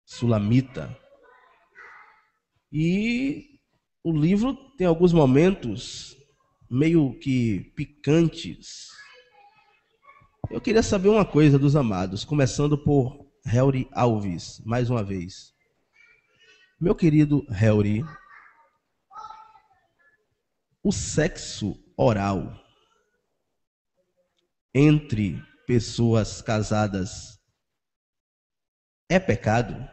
Sulamita. E o livro tem alguns momentos meio que picantes. Eu queria saber uma coisa dos amados, começando por Helry Alves, mais uma vez. Meu querido Helry, o sexo oral entre pessoas casadas é pecado?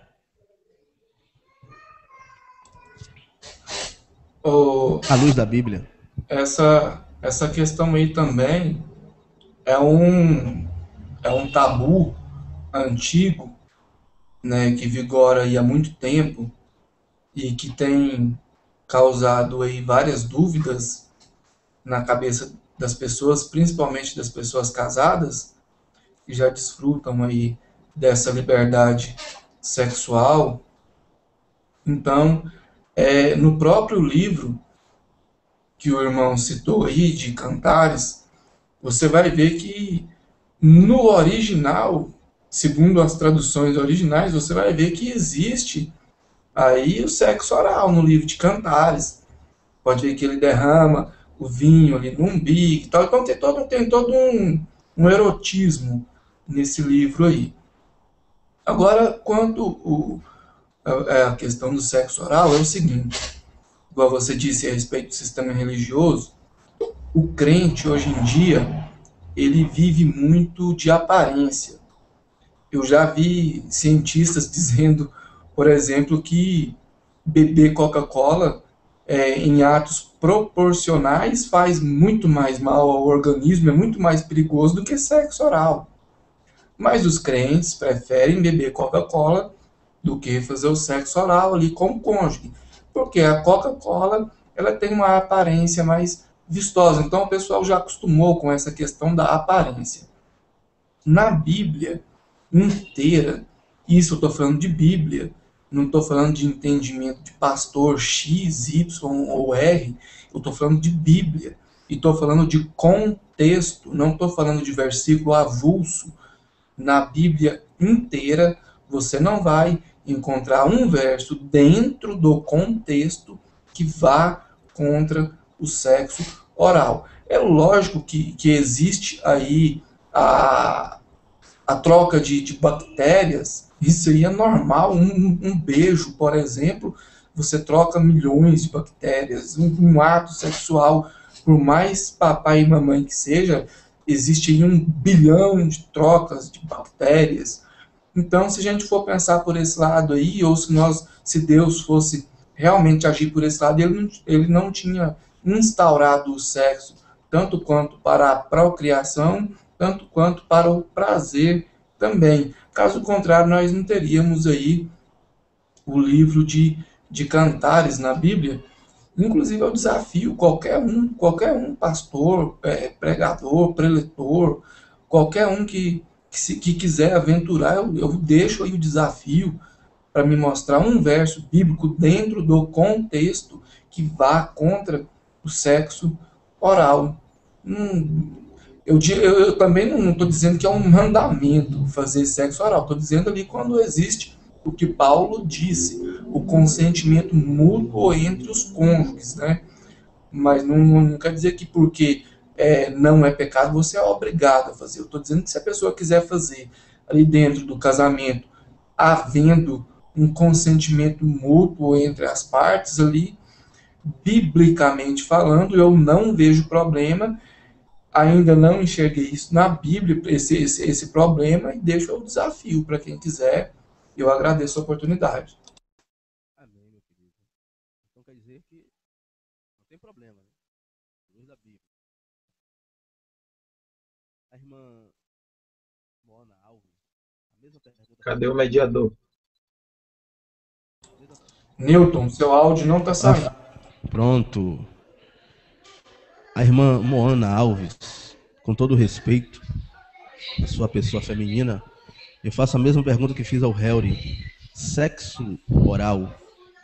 À luz da Bíblia. Essa questão aí também é um tabu antigo, né, que vigora aí há muito tempo e que tem causado aí várias dúvidas na cabeça das pessoas, principalmente das pessoas casadas, que já desfrutam aí dessa liberdade sexual. Então, no próprio livro que o irmão citou aí, de Cantares, você vai ver que no original, segundo as traduções originais, você vai ver que existe aí o sexo oral no livro de Cantares. Pode ver que ele derrama o vinho ali no umbigo e tal. Então tem todo um erotismo nesse livro aí. Agora, quando a questão do sexo oral é o seguinte, igual você disse a respeito do sistema religioso, o crente hoje em dia, ele vive muito de aparência. Eu já vi cientistas dizendo, por exemplo, que beber Coca-Cola em atos proporcionais faz muito mais mal ao organismo, é muito mais perigoso do que sexo oral. Mas os crentes preferem beber Coca-Cola do que fazer o sexo oral ali com o cônjuge. Porque a Coca-Cola, ela tem uma aparência mais vistosa. Então o pessoal já acostumou com essa questão da aparência. Na Bíblia inteira, isso eu estou falando de Bíblia, não estou falando de entendimento de pastor X, Y ou R, eu estou falando de Bíblia. E estou falando de contexto, não estou falando de versículo avulso. Na Bíblia inteira, você não vai encontrar um verso dentro do contexto que vá contra o sexo oral. É lógico que existe aí a troca de bactérias, isso aí é normal. Um beijo, por exemplo, você troca milhões de bactérias. Um ato sexual, por mais papai e mamãe que seja, existe aí 1 bilhão de trocas de bactérias. Então, se a gente for pensar por esse lado aí, ou se Deus fosse realmente agir por esse lado, ele não tinha instaurado o sexo, tanto quanto para a procriação, tanto quanto para o prazer também. Caso contrário, nós não teríamos aí o livro de Cantares na Bíblia. Inclusive, eu desafio qualquer um, pastor, pregador, preletor, qualquer um que quiser aventurar, eu deixo aí o desafio para me mostrar um verso bíblico dentro do contexto que vá contra o sexo oral. Eu também não estou dizendo que é um mandamento fazer sexo oral, estou dizendo ali quando existe o que Paulo disse, o consentimento mútuo entre os cônjuges, né? Mas não quer dizer que porque não é pecado, você é obrigado a fazer. Eu estou dizendo que se a pessoa quiser fazer ali dentro do casamento, havendo um consentimento mútuo entre as partes ali, biblicamente falando, eu não vejo problema. Ainda não enxerguei isso na Bíblia, esse problema, e deixo o desafio para quem quiser. Eu agradeço a oportunidade. Amém, meu querido. Então quer dizer que não tem problema, né? Luz da Bíblia. A irmã Mona Alves, a mesma pergunta. Cadê o mediador? Newton, seu áudio não está saindo. Pronto. A irmã Moana Alves, com todo respeito à sua pessoa feminina, eu faço a mesma pergunta que fiz ao Helry. Sexo oral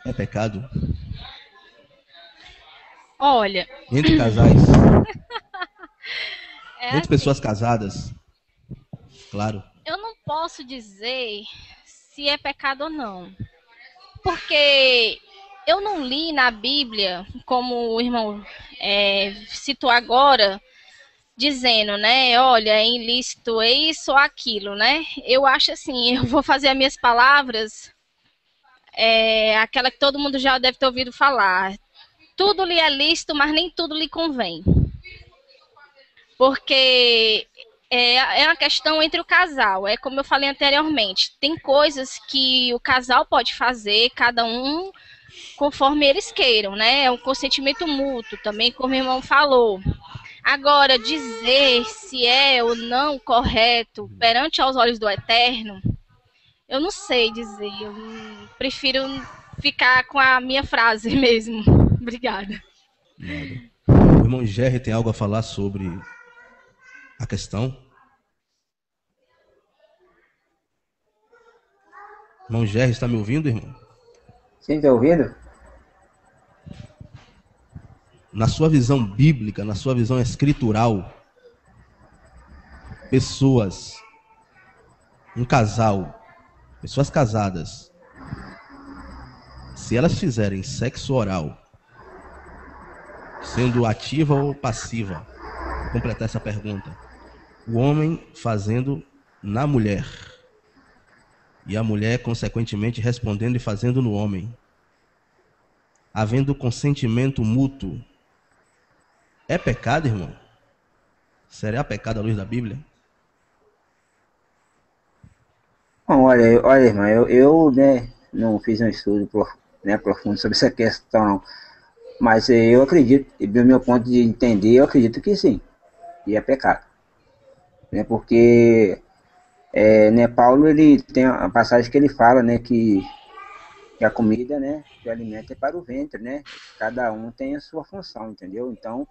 é pecado? Olha, Entre casais? Entre assim, pessoas casadas? Claro. eu não posso dizer se é pecado ou não. Porque eu não li na Bíblia, como o irmão citou agora, dizendo, né, olha, é ilícito isso ou aquilo, né? Eu acho assim, eu vou fazer as minhas palavras, aquela que todo mundo já deve ter ouvido falar. Tudo lhe é lícito, mas nem tudo lhe convém. Porque é uma questão entre o casal. É como eu falei anteriormente. Tem coisas que o casal pode fazer, cada um conforme eles queiram, né? É um consentimento mútuo também, como o irmão falou. Agora, dizer se é ou não correto perante aos olhos do Eterno, eu não sei dizer. Eu prefiro ficar com a minha frase mesmo. Obrigada. O irmão Gerry tem algo a falar sobre a questão? Irmão Gerry, está me ouvindo, irmão? Sim, está ouvindo? Na sua visão bíblica, na sua visão escritural, um casal, pessoas casadas, se elas fizerem sexo oral, sendo ativa ou passiva, vou completar essa pergunta. O homem fazendo na mulher, e a mulher, consequentemente, respondendo e fazendo no homem, havendo consentimento mútuo, é pecado, irmão? Será pecado à luz da Bíblia? Bom, olha, irmão, eu né, não fiz um estudo né, profundo sobre essa questão, não. Mas eu acredito, do meu ponto de entender, eu acredito que sim, e é pecado. Né, porque né, Paulo, ele tem a passagem que ele fala, né, que a comida, né, que o alimento é para o ventre, né? Cada um tem a sua função, entendeu? Então,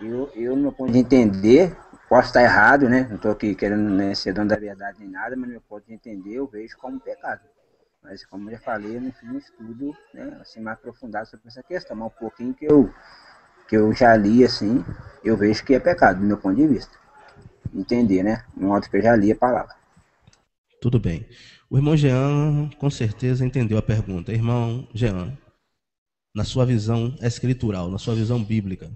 eu no meu ponto de entender, posso estar errado, né? Não estou aqui querendo, né, ser dono da verdade nem nada, mas no meu ponto de entender, eu vejo como pecado. Mas, como eu já falei, eu não fiz um estudo, né, assim, mais aprofundado sobre essa questão, mas um pouquinho que eu já li, assim, eu vejo que é pecado, do meu ponto de vista. Entender, né? No modo que eu já li a palavra. Tudo bem. O irmão Jean, com certeza, entendeu a pergunta. Irmão Jean, na sua visão escritural, na sua visão bíblica,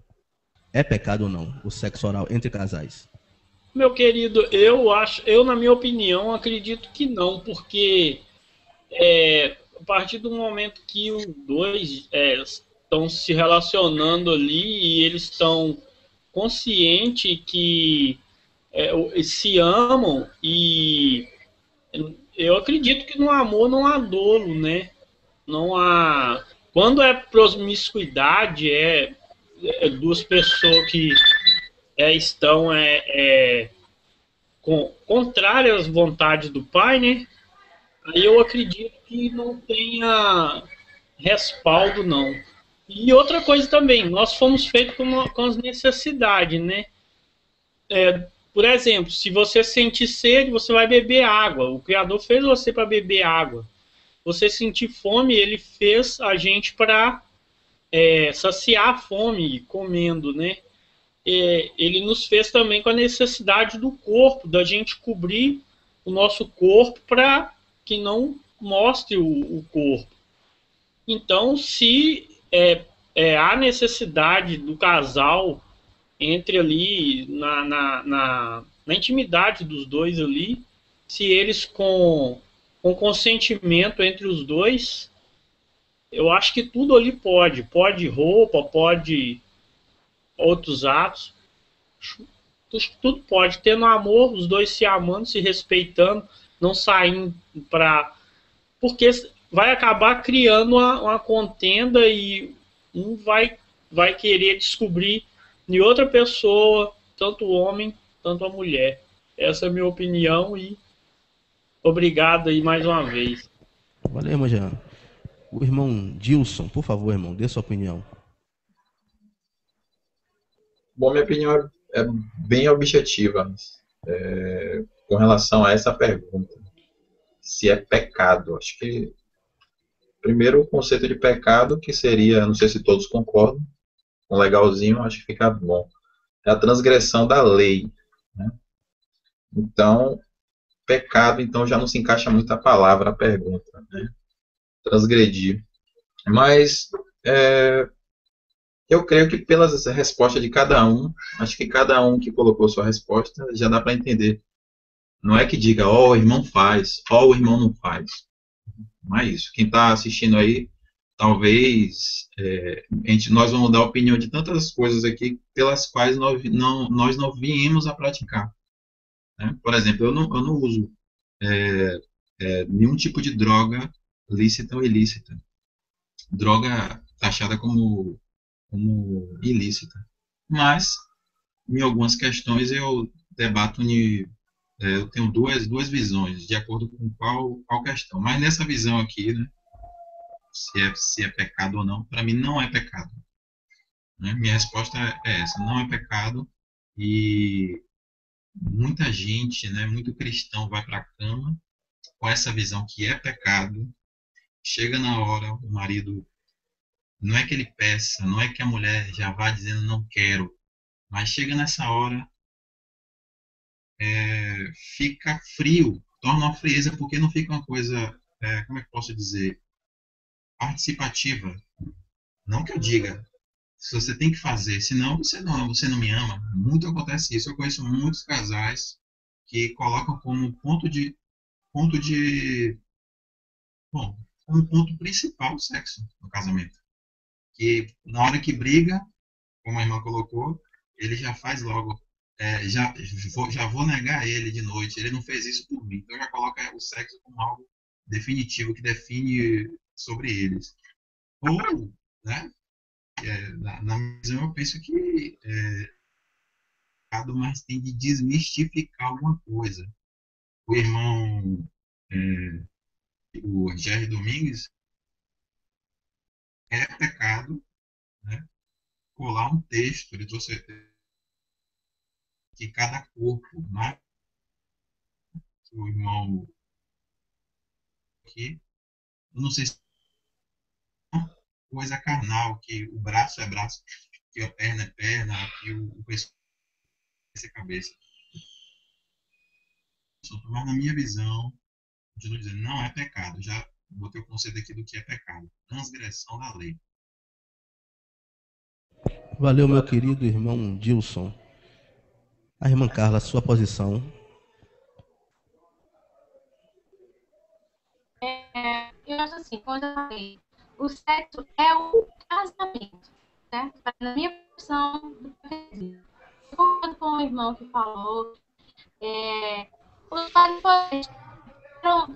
é pecado ou não o sexo oral entre casais? Meu querido, eu na minha opinião, acredito que não, porque a partir do momento que os dois estão se relacionando ali e eles estão conscientes que se amam, e eu acredito que no amor não há dolo, né? Não há. Quando é promiscuidade, duas pessoas que estão contrárias às vontades do pai, né? Aí eu acredito que não tenha respaldo, não. E outra coisa também, nós fomos feitos com as necessidades, né? Por exemplo, se você sentir sede, você vai beber água. O Criador fez você para beber água. Você sentir fome, ele fez a gente para saciar a fome comendo, né? Ele nos fez também com a necessidade do corpo, da gente cobrir o nosso corpo para que não mostre o corpo. Então, se há necessidade do casal entre ali na intimidade dos dois ali, se eles com consentimento entre os dois, eu acho que tudo ali pode roupa, pode outros atos, tudo pode, tendo amor, os dois se amando, se respeitando, não saindo para... Porque vai acabar criando uma contenda e um vai querer descobrir em outra pessoa, tanto o homem, tanto a mulher. Essa é a minha opinião e obrigado aí mais uma vez. Valeu, irmão Jean. O irmão Dilson, por favor, irmão, dê sua opinião. Bom, minha opinião é bem objetiva com relação a essa pergunta. Se é pecado. Acho que, primeiro, o conceito de pecado, que seria, não sei se todos concordam, um legalzinho, acho que fica bom. É a transgressão da lei. Né? Então, pecado, então já não se encaixa muito a palavra, a pergunta. Né? Transgredir. Mas, eu creio que pelas respostas de cada um, acho que cada um que colocou sua resposta, já dá para entender. Não é que diga, ó, o irmão faz, ó, o irmão não faz. Não é isso. Quem está assistindo aí, talvez nós vamos dar opinião de tantas coisas aqui pelas quais nós não viemos a praticar. Né? Por exemplo, eu não uso nenhum tipo de droga lícita ou ilícita. Droga taxada como ilícita. Mas, em algumas questões, eu debato eu tenho duas visões, de acordo com qual questão. Mas nessa visão aqui, né, se é pecado ou não, para mim não é pecado. Né? Minha resposta é essa, não é pecado. E muita gente, né, muito cristão vai para a cama com essa visão que é pecado. Chega na hora, o marido, não é que ele peça, não é que a mulher já vá dizendo não quero, mas chega nessa hora, fica frio, torna uma frieza, porque não fica uma coisa, como é que posso dizer, participativa. Não que eu diga, se você tem que fazer, senão você não me ama. Muito acontece isso. Eu conheço muitos casais que colocam como ponto de Bom, um ponto principal do sexo no casamento. Que na hora que briga, como a irmã colocou, ele já faz logo, já vou negar ele de noite, ele não fez isso por mim. Então já coloca o sexo como algo definitivo, que define sobre eles. Ou, né, na minha visão, eu penso que mas tem de desmistificar alguma coisa. O irmão, o Jerry Domingues, é pecado, né, colar um texto, ele trouxe que cada corpo, né, o irmão aqui, eu não sei se é uma coisa carnal, que o braço é braço, que a perna é perna, que o pescoço é cabeça. Mas na minha visão, continuo dizendo, não é pecado. Já botei o conceito aqui do que é pecado. Transgressão da lei. Valeu, meu querido irmão Dilson. A irmã Carla, sua posição. Eu acho assim, como eu falei, o sexo é o casamento, certo? Na minha posição, eu concordo com o irmão que falou. Os padres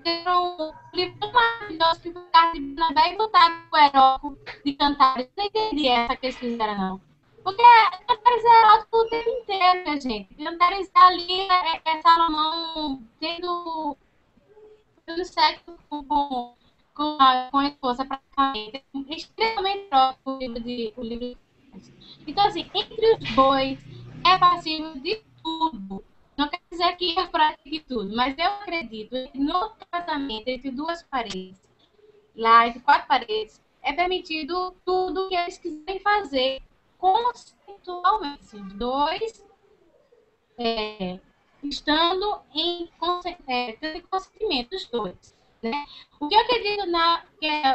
deram um livro maravilhoso que foi o de Bernabé e botaram o erótico de Cantares. Eu não entendi essa que eles fizeram, não. Porque Cantares é erótico o tempo inteiro, minha gente. Cantares ali é Salomão tendo sexo com a esposa praticamente. É extremamente erótico o livro. Então, assim, entre os dois é passível de tudo. Não quer dizer que eu pratique tudo, mas eu acredito que no casamento, entre duas paredes, lá entre quatro paredes, é permitido tudo que eles quiserem fazer conceitualmente. Os dois estando em consentimento dos dois. Né? O que eu acredito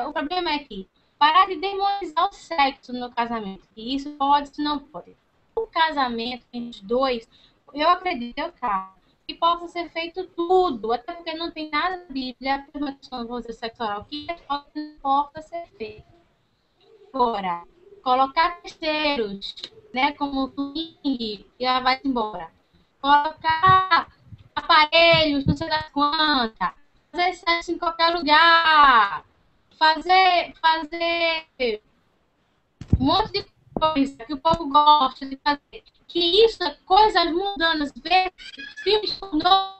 o problema é que parar de demonizar o sexo no casamento. E isso pode, isso não pode. O casamento entre os dois, eu acredito, que possa ser feito tudo, até porque não tem nada na Bíblia para uma questão de sexo oral que possa ser feito. Agora, colocar terceiros, né, como o swing, e ela vai embora. Colocar aparelhos, não sei das quantas, fazer sexo em qualquer lugar, fazer um monte de coisa que o povo gosta de fazer. Que isso é coisas mundanas, ver filmes pornô,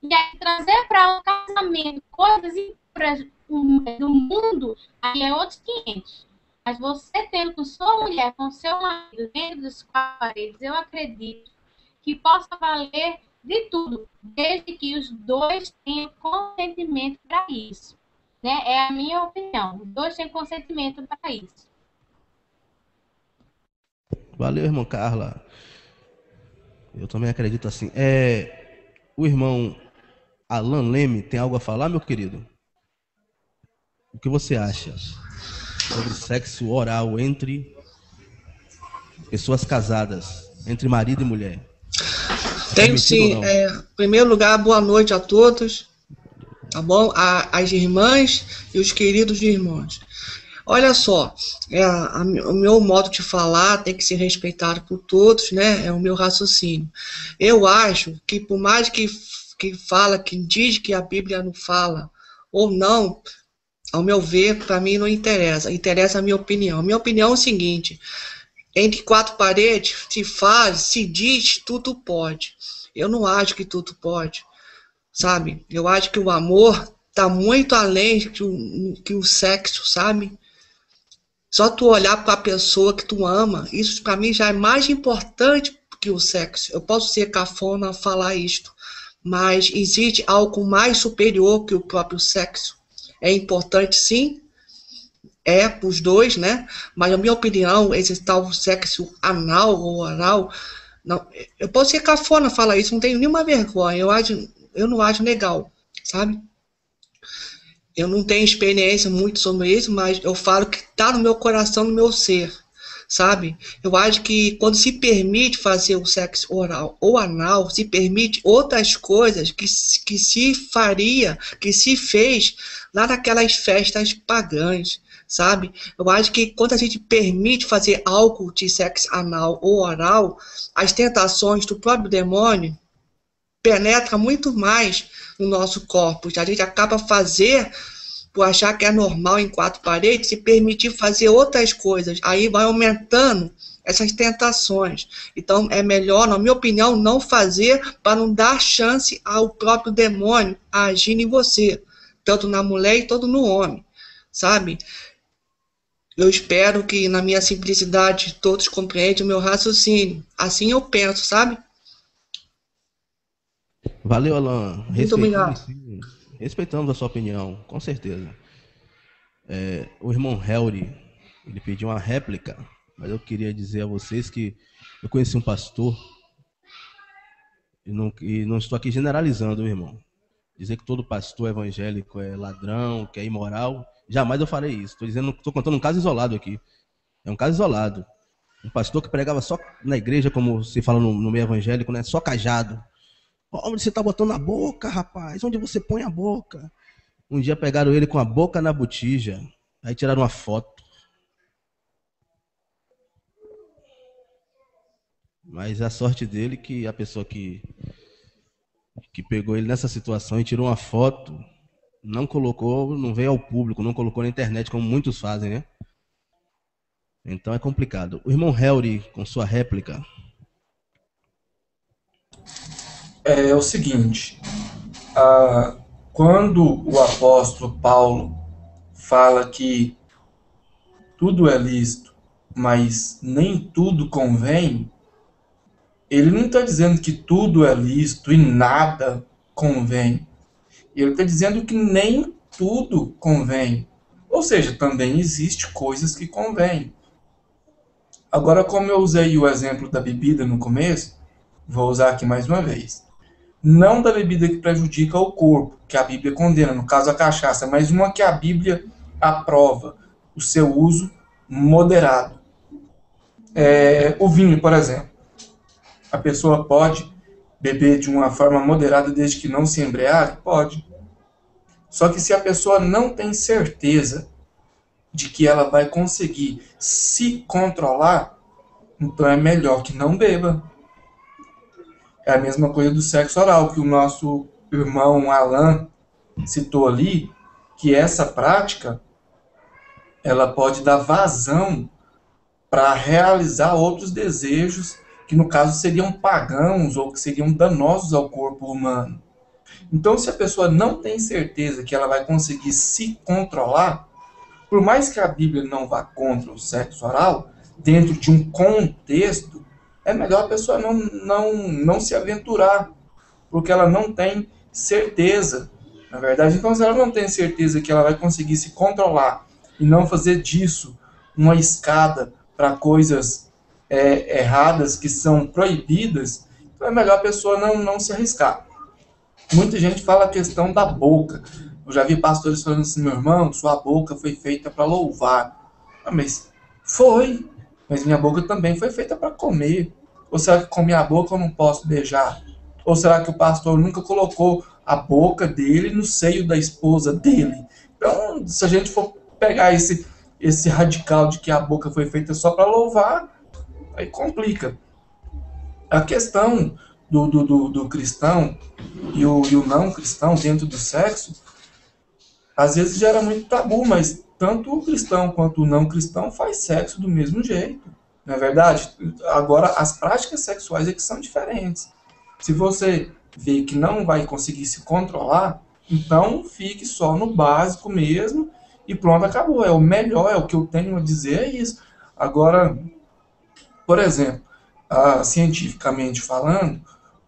e aí trazer para um casamento coisas do mundo, aí é outros 500. Mas você tendo com sua mulher, com seu marido, dentro dos quatro paredes, eu acredito que possa valer de tudo, desde que os dois tenham consentimento para isso. Né? É a minha opinião. Os dois têm consentimento para isso. Valeu, irmã Carla. Eu também acredito assim. O irmão Alan Leme tem algo a falar, meu querido? O que você acha sobre sexo oral entre pessoas casadas, entre marido e mulher? Tenho sim. Em primeiro lugar, boa noite a todos, tá bom? As irmãs e os queridos irmãos. Olha só, o meu modo de falar tem que ser respeitado por todos, né? É o meu raciocínio. Eu acho que por mais que fala, que diz que a Bíblia não fala, ou não, ao meu ver, para mim não interessa. Interessa a minha opinião. A minha opinião é o seguinte: entre quatro paredes, se diz, tudo pode. Eu não acho que tudo pode, sabe? Eu acho que o amor está muito além que o sexo, sabe? Só tu olhar para a pessoa que tu ama, isso para mim já é mais importante que o sexo. Eu posso ser cafona falar isto, mas existe algo mais superior que o próprio sexo. É importante, sim, para os dois, né? Mas a minha opinião, esse tal sexo anal ou oral, não, eu posso ser cafona falar isso, não tenho nenhuma vergonha. Eu não acho legal, sabe? Eu não tenho experiência muito sobre isso, mas eu falo que está no meu coração, no meu ser. sabe? Eu acho que quando se permite fazer o sexo oral ou anal, se permite outras coisas que se faria, que se fez lá naquelas festas pagãs, sabe? Eu acho que quando a gente permite fazer algo de sexo anal ou oral, as tentações do próprio demônio penetram muito mais no nosso corpo. A gente acaba por achar que é normal em quatro paredes, se permitir fazer outras coisas. Aí vai aumentando essas tentações. Então, é melhor, na minha opinião, não fazer para não dar chance ao próprio demônio agir em você, tanto na mulher e tanto no homem, sabe? Eu espero que, na minha simplicidade, todos compreendam o meu raciocínio. Assim eu penso, sabe? Valeu, Alan. Muito obrigado. Respeitamos a sua opinião, com certeza. O irmão Helry, ele pediu uma réplica, mas eu queria dizer a vocês que eu conheci um pastor, e não estou aqui generalizando, irmão. Dizer que todo pastor evangélico é ladrão, que é imoral, jamais eu farei isso. Estou contando um caso isolado aqui. É um caso isolado. Um pastor que pregava só na igreja, como se fala no meio evangélico, né? Só cajado. Onde você está botando a boca, rapaz? Onde você põe a boca? Um dia pegaram ele com a boca na botija. Aí tiraram uma foto. Mas a sorte dele que a pessoa que pegou ele nessa situação e tirou uma foto, não colocou, não veio ao público, não colocou na internet, como muitos fazem, né? Então é complicado. O irmão Helry, com sua réplica. É o seguinte, quando o apóstolo Paulo fala que tudo é lícito, mas nem tudo convém, ele não está dizendo que tudo é lícito e nada convém. Ele está dizendo que nem tudo convém. Ou seja, também existe coisas que convêm. Agora, como eu usei o exemplo da bebida no começo, vou usar aqui mais uma vez. Não da bebida que prejudica o corpo, que a Bíblia condena, no caso a cachaça, mas uma que a Bíblia aprova o seu uso moderado. O vinho, por exemplo. A pessoa pode beber de uma forma moderada desde que não se embriague? Pode. Só que se a pessoa não tem certeza de que ela vai conseguir se controlar, então é melhor que não beba. É a mesma coisa do sexo oral, que o nosso irmão Alan citou ali, que essa prática ela pode dar vazão para realizar outros desejos que no caso seriam pagãos ou que seriam danosos ao corpo humano. Então, se a pessoa não tem certeza que ela vai conseguir se controlar, por mais que a Bíblia não vá contra o sexo oral, dentro de um contexto, é melhor a pessoa não se aventurar, porque ela não tem certeza, na verdade. Então, se ela não tem certeza que ela vai conseguir se controlar e não fazer disso uma escada para coisas erradas que são proibidas, então é melhor a pessoa não se arriscar. Muita gente fala a questão da boca. Eu já vi pastores falando assim: meu irmão, sua boca foi feita para louvar. Mas foi. Mas minha boca também foi feita para comer. Ou será que com minha boca eu não posso beijar? Ou será que o pastor nunca colocou a boca dele no seio da esposa dele? Então, se a gente for pegar esse radical de que a boca foi feita só para louvar, aí complica. A questão do cristão e o não cristão dentro do sexo, às vezes gera muito tabu, mas tanto o cristão quanto o não cristão faz sexo do mesmo jeito, não é verdade? Agora, as práticas sexuais é que são diferentes. Se você vê que não vai conseguir se controlar, então fique só no básico mesmo e pronto, acabou. É o melhor, é o que eu tenho a dizer, é isso. Agora, por exemplo, cientificamente falando,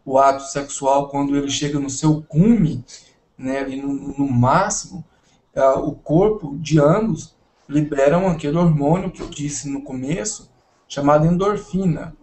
o ato sexual, quando ele chega no seu cume, né, ali no máximo, o corpo de ambos liberam aquele hormônio que eu disse no começo, chamado endorfina,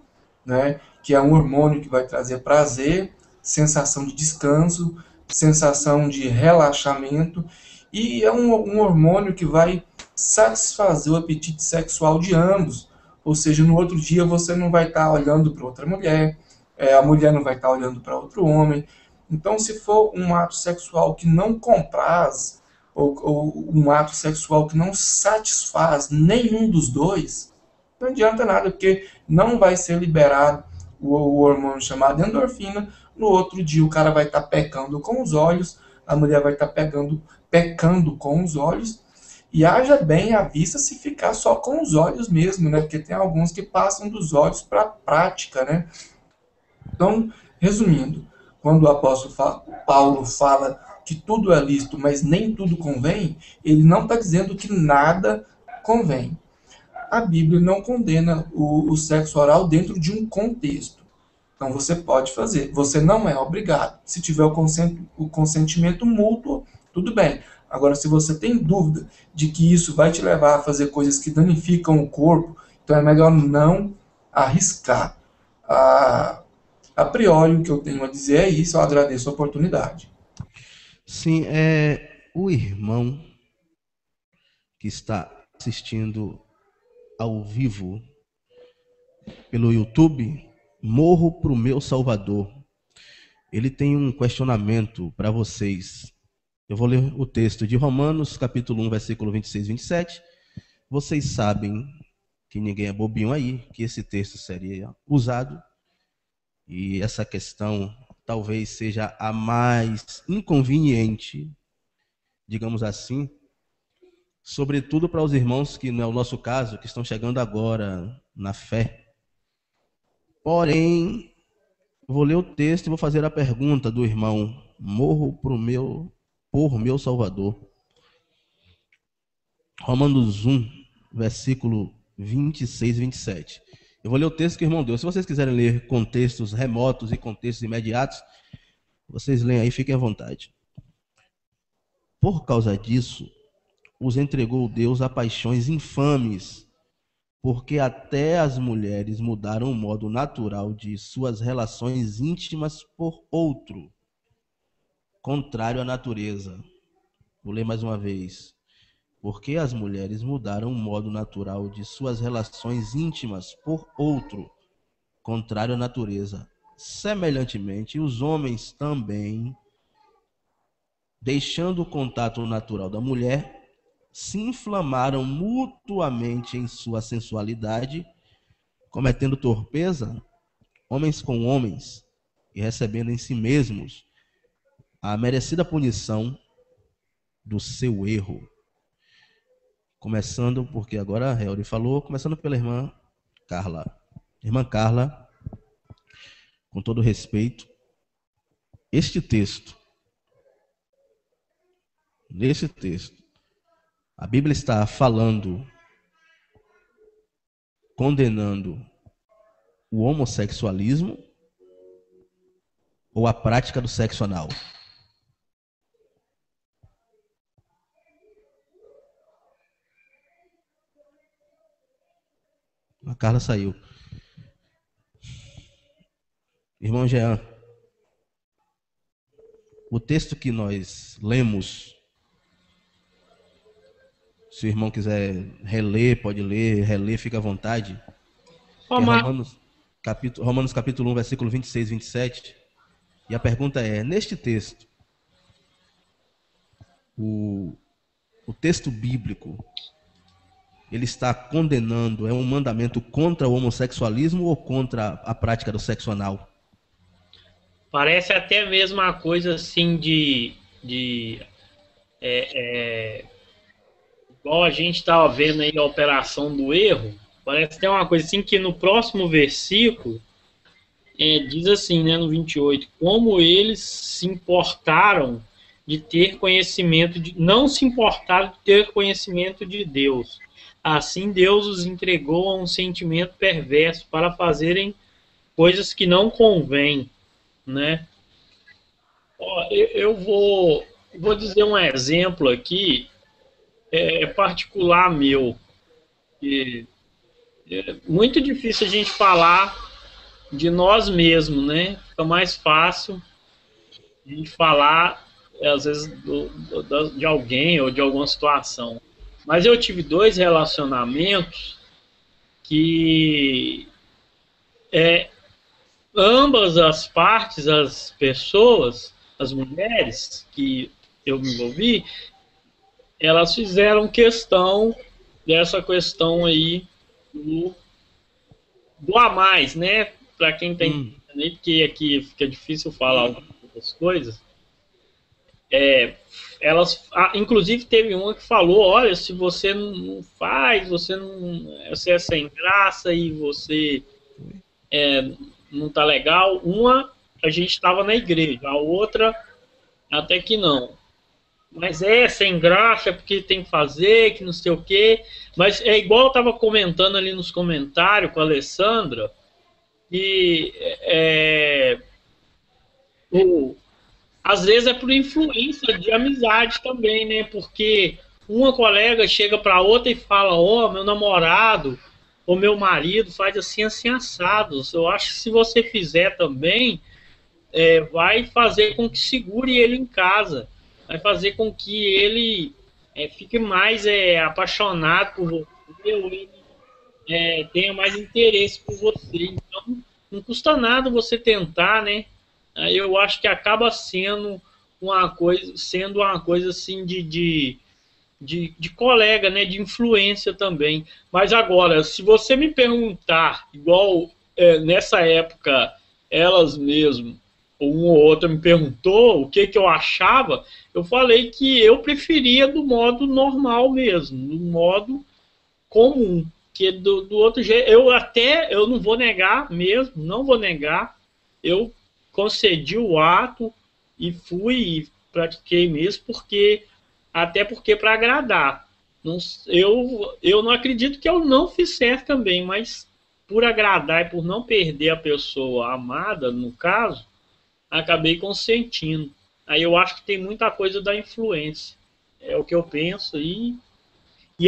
né, que é um hormônio que vai trazer prazer, sensação de descanso, sensação de relaxamento, e é um hormônio que vai satisfazer o apetite sexual de ambos. ou seja, no outro dia você não vai estar olhando para outra mulher, a mulher não vai estar olhando para outro homem. Então, se for um ato sexual que não compraz, ou um ato sexual que não satisfaz nenhum dos dois, não adianta nada, porque não vai ser liberado o hormônio chamado endorfina. No outro dia o cara vai estar pecando com os olhos, a mulher vai estar pecando com os olhos, e haja bem à vista se ficar só com os olhos mesmo, né? Porque tem alguns que passam dos olhos para a prática, né? Então, resumindo, quando o apóstolo Paulo fala que tudo é lícito, mas nem tudo convém, ele não está dizendo que nada convém. A Bíblia não condena o sexo oral dentro de um contexto. Então você pode fazer, você não é obrigado. Se tiver o consentimento mútuo, tudo bem. Agora, se você tem dúvida de que isso vai te levar a fazer coisas que danificam o corpo, então é melhor não arriscar. A priori, o que eu tenho a dizer é isso, eu agradeço a oportunidade. Sim, o irmão que está assistindo ao vivo pelo YouTube, Morro pro Meu Salvador, ele tem um questionamento para vocês. Eu vou ler o texto de Romanos, capítulo 1, versículo 26 e 27. Vocês sabem que ninguém é bobinho aí, que esse texto seria usado, e essa questão talvez seja a mais inconveniente, digamos assim, sobretudo para os irmãos que não é o nosso caso, que estão chegando agora na fé. Porém, vou ler o texto e vou fazer a pergunta do irmão: morro por meu Salvador. Romanos 1, versículo 26 e 27. Eu vou ler o texto que o irmão deu. Se vocês quiserem ler contextos remotos e contextos imediatos, vocês leem aí, fiquem à vontade. Por causa disso, os entregou Deus a paixões infames, porque até as mulheres mudaram o modo natural de suas relações íntimas por outro, contrário à natureza. Vou ler mais uma vez. Porque as mulheres mudaram o modo natural de suas relações íntimas por outro, contrário à natureza. Semelhantemente, os homens também, deixando o contato natural da mulher, se inflamaram mutuamente em sua sensualidade, cometendo torpeza, homens com homens, e recebendo em si mesmos a merecida punição do seu erro. Começando, porque agora a Helry falou, começando pela irmã Carla. Irmã Carla, com todo respeito, nesse texto, a Bíblia está falando, condenando o homossexualismo ou a prática do sexo anal? A Carla saiu. Irmão Jean, o texto que nós lemos, se o irmão quiser reler, pode ler, reler, fica à vontade. É Romanos capítulo 1, versículo 26 e 27. E a pergunta é, neste texto, o texto bíblico, ele está condenando, é um mandamento contra o homossexualismo ou contra a prática do sexo anal? Parece até mesmo uma coisa assim igual a gente estava vendo aí a operação do erro, parece até uma coisa assim que no próximo versículo diz assim, né, no 28, como eles se importaram de ter conhecimento, não se importaram de ter conhecimento de Deus. Assim Deus os entregou a um sentimento perverso para fazerem coisas que não convêm, né? Eu vou dizer um exemplo aqui, particular meu. É muito difícil a gente falar de nós mesmos, né? Fica mais fácil a gente falar, às vezes, de alguém ou de alguma situação. Mas eu tive 2 relacionamentos que ambas as partes, as pessoas, as mulheres que eu me envolvi, elas fizeram questão dessa questão aí do a mais, né? Para quem tem, porque aqui fica difícil falar algumas coisas. Elas, inclusive teve uma que falou, olha, se você não faz, você é sem graça e você não tá legal. Uma, a gente estava na igreja, a outra até que não. Mas sem graça, porque tem que fazer, que não sei o quê. Mas é igual eu estava comentando ali nos comentários com a Alessandra, e às vezes é por influência de amizade também, né? Porque uma colega chega para outra e fala, meu namorado ou meu marido faz assim, assim, assados. Eu acho que se você fizer também, vai fazer com que segure ele em casa. Vai fazer com que ele fique mais apaixonado por você, ou ele tenha mais interesse por você. Então, não custa nada você tentar, né? Aí eu acho que acaba sendo uma coisa assim de colega, né? De influência também. Mas agora, se você me perguntar, igual nessa época, elas mesmo, uma ou outra me perguntou o que eu achava, eu falei que eu preferia do modo normal mesmo, do modo comum, que do outro jeito, eu não vou negar mesmo, não vou negar, eu concedi o ato e fui e pratiquei mesmo, até porque para agradar. Eu não acredito que eu não fiz certo também, mas por agradar e por não perder a pessoa amada, no caso, acabei consentindo. Aí eu acho que tem muita coisa da influência. É o que eu penso. E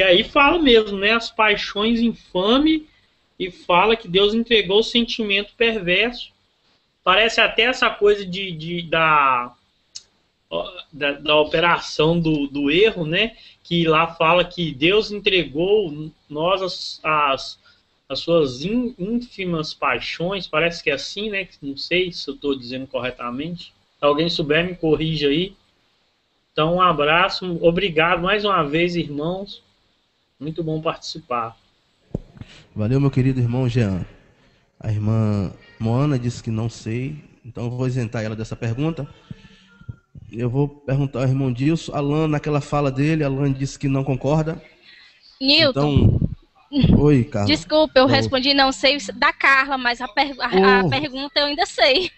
aí fala mesmo, né? As paixões infames, e fala que Deus entregou o sentimento perverso. Parece até essa coisa da operação do erro, né? Que lá fala que Deus entregou nós as suas ínfimas paixões, parece que é assim, né? Não sei se eu estou dizendo corretamente. Se alguém souber, me corrija aí. Então, um abraço, obrigado mais uma vez, irmãos. Muito bom participar. Valeu, meu querido irmão Jean. A irmã Moana disse que não sei, então eu vou isentar ela dessa pergunta. Eu vou perguntar ao irmão Dilson. Alan, naquela fala dele, Alan disse que não concorda. Nilton. Então, oi, Carla. Desculpa, eu respondi não sei da Carla, mas a pergunta eu ainda sei.